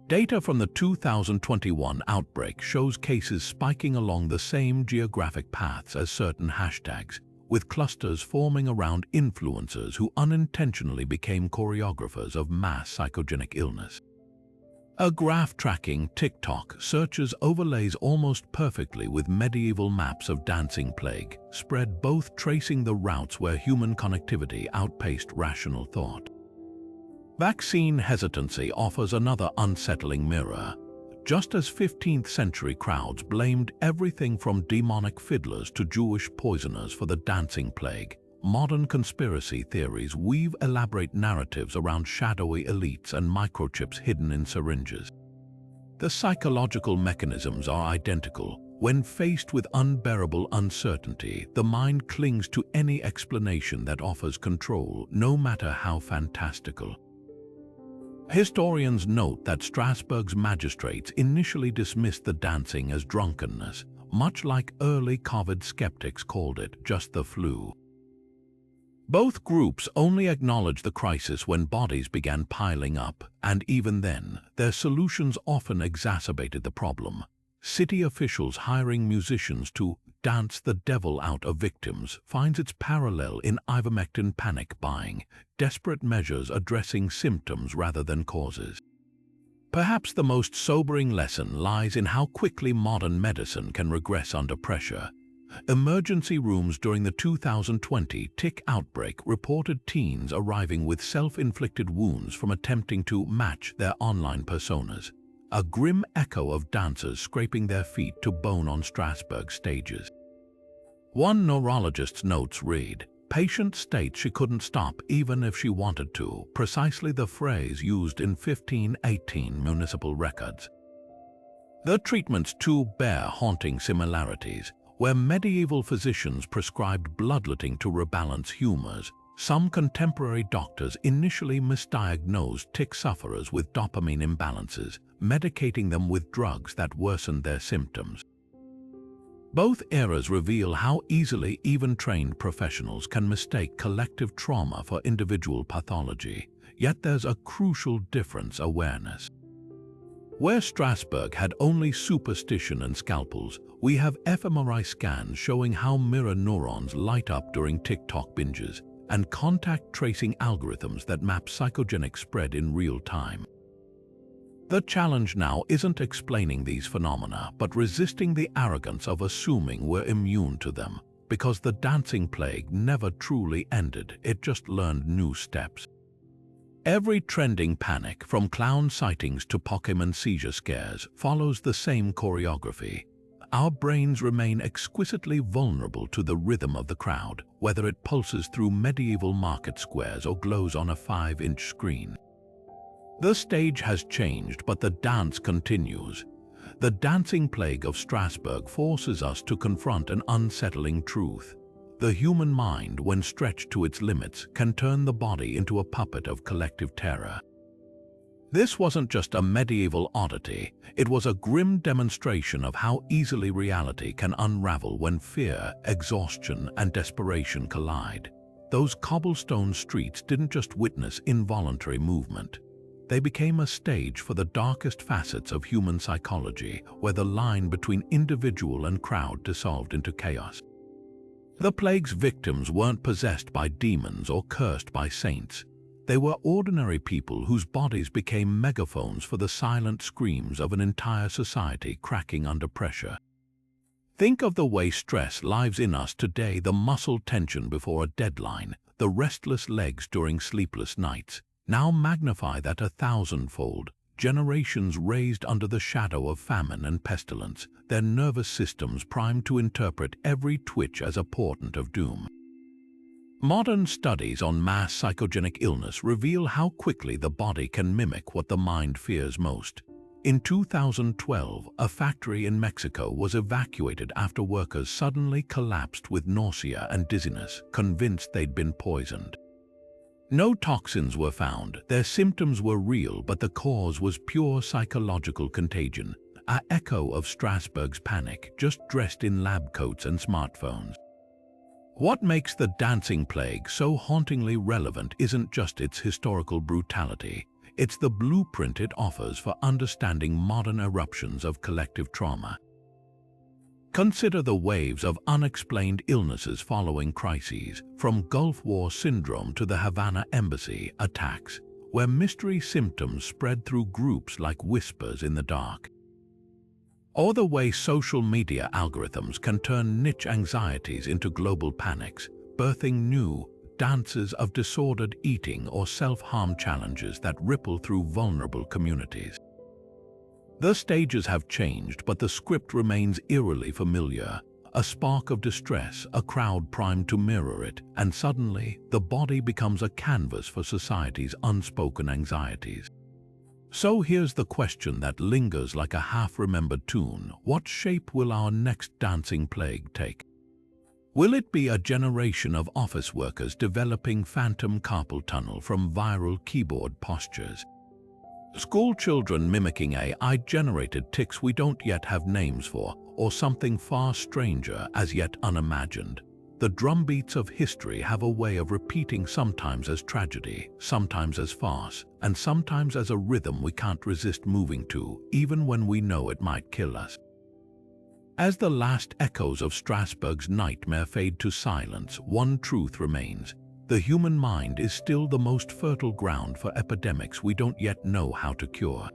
Data from the 2021 outbreak shows cases spiking along the same geographic paths as certain hashtags, with clusters forming around influencers who unintentionally became choreographers of mass psychogenic illness. A graph-tracking TikTok searches overlays almost perfectly with medieval maps of dancing plague, spread both tracing the routes where human connectivity outpaced rational thought. Vaccine hesitancy offers another unsettling mirror. Just as 15th-century crowds blamed everything from demonic fiddlers to Jewish poisoners for the dancing plague, modern conspiracy theories weave elaborate narratives around shadowy elites and microchips hidden in syringes. The psychological mechanisms are identical. When faced with unbearable uncertainty, the mind clings to any explanation that offers control, no matter how fantastical. Historians note that Strasbourg's magistrates initially dismissed the dancing as drunkenness, much like early COVID skeptics called it just the flu. Both groups only acknowledged the crisis when bodies began piling up, and even then, their solutions often exacerbated the problem. City officials hiring musicians to dance the devil out of victims finds its parallel in ivermectin panic buying, desperate measures addressing symptoms rather than causes. Perhaps the most sobering lesson lies in how quickly modern medicine can regress under pressure. Emergency rooms during the 2020 tick outbreak reported teens arriving with self-inflicted wounds from attempting to match their online personas, a grim echo of dancers scraping their feet to bone on Strasbourg stages. One neurologist's notes read, "Patient states she couldn't stop even if she wanted to," precisely the phrase used in 1518 municipal records. The treatments too bear haunting similarities. Where medieval physicians prescribed bloodletting to rebalance humors, some contemporary doctors initially misdiagnosed tic sufferers with dopamine imbalances, medicating them with drugs that worsened their symptoms. Both eras reveal how easily even trained professionals can mistake collective trauma for individual pathology, yet there's a crucial difference: awareness. Where Strasbourg had only superstition and scalpels, we have fMRI scans showing how mirror neurons light up during TikTok binges, and contact tracing algorithms that map psychogenic spread in real time. The challenge now isn't explaining these phenomena, but resisting the arrogance of assuming we're immune to them, because the dancing plague never truly ended, it just learned new steps. Every trending panic, from clown sightings to Pokemon seizure scares, follows the same choreography. Our brains remain exquisitely vulnerable to the rhythm of the crowd, whether it pulses through medieval market squares or glows on a 5-inch screen. The stage has changed, but the dance continues. The dancing plague of Strasbourg forces us to confront an unsettling truth. The human mind, when stretched to its limits, can turn the body into a puppet of collective terror. This wasn't just a medieval oddity, it was a grim demonstration of how easily reality can unravel when fear, exhaustion, and desperation collide. Those cobblestone streets didn't just witness involuntary movement. They became a stage for the darkest facets of human psychology, where the line between individual and crowd dissolved into chaos. The plague's victims weren't possessed by demons or cursed by saints. They were ordinary people whose bodies became megaphones for the silent screams of an entire society cracking under pressure. Think of the way stress lives in us today: the muscle tension before a deadline, the restless legs during sleepless nights. Now magnify that 1,000-fold. Generations raised under the shadow of famine and pestilence, their nervous systems primed to interpret every twitch as a portent of doom. Modern studies on mass psychogenic illness reveal how quickly the body can mimic what the mind fears most. In 2012, a factory in Mexico was evacuated after workers suddenly collapsed with nausea and dizziness, convinced they'd been poisoned. No toxins were found, their symptoms were real, but the cause was pure psychological contagion, an echo of Strasbourg's panic, just dressed in lab coats and smartphones. What makes the dancing plague so hauntingly relevant isn't just its historical brutality, it's the blueprint it offers for understanding modern eruptions of collective trauma. Consider the waves of unexplained illnesses following crises, from Gulf War syndrome to the Havana embassy attacks, where mystery symptoms spread through groups like whispers in the dark. Or the way social media algorithms can turn niche anxieties into global panics, birthing new dances of disordered eating or self-harm challenges that ripple through vulnerable communities. The stages have changed, but the script remains eerily familiar. A spark of distress, a crowd primed to mirror it, and suddenly the body becomes a canvas for society's unspoken anxieties. So here's the question that lingers like a half-remembered tune: what shape will our next dancing plague take? Will it be a generation of office workers developing phantom carpal tunnel from viral keyboard postures? School children mimicking AI-generated tics we don't yet have names for, or something far stranger as yet unimagined. The drumbeats of history have a way of repeating, sometimes as tragedy, sometimes as farce, and sometimes as a rhythm we can't resist moving to, even when we know it might kill us. As the last echoes of Strasbourg's nightmare fade to silence, one truth remains: the human mind is still the most fertile ground for epidemics we don't yet know how to cure.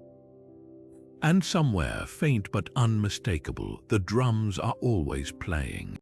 And somewhere, faint but unmistakable, the drums are always playing.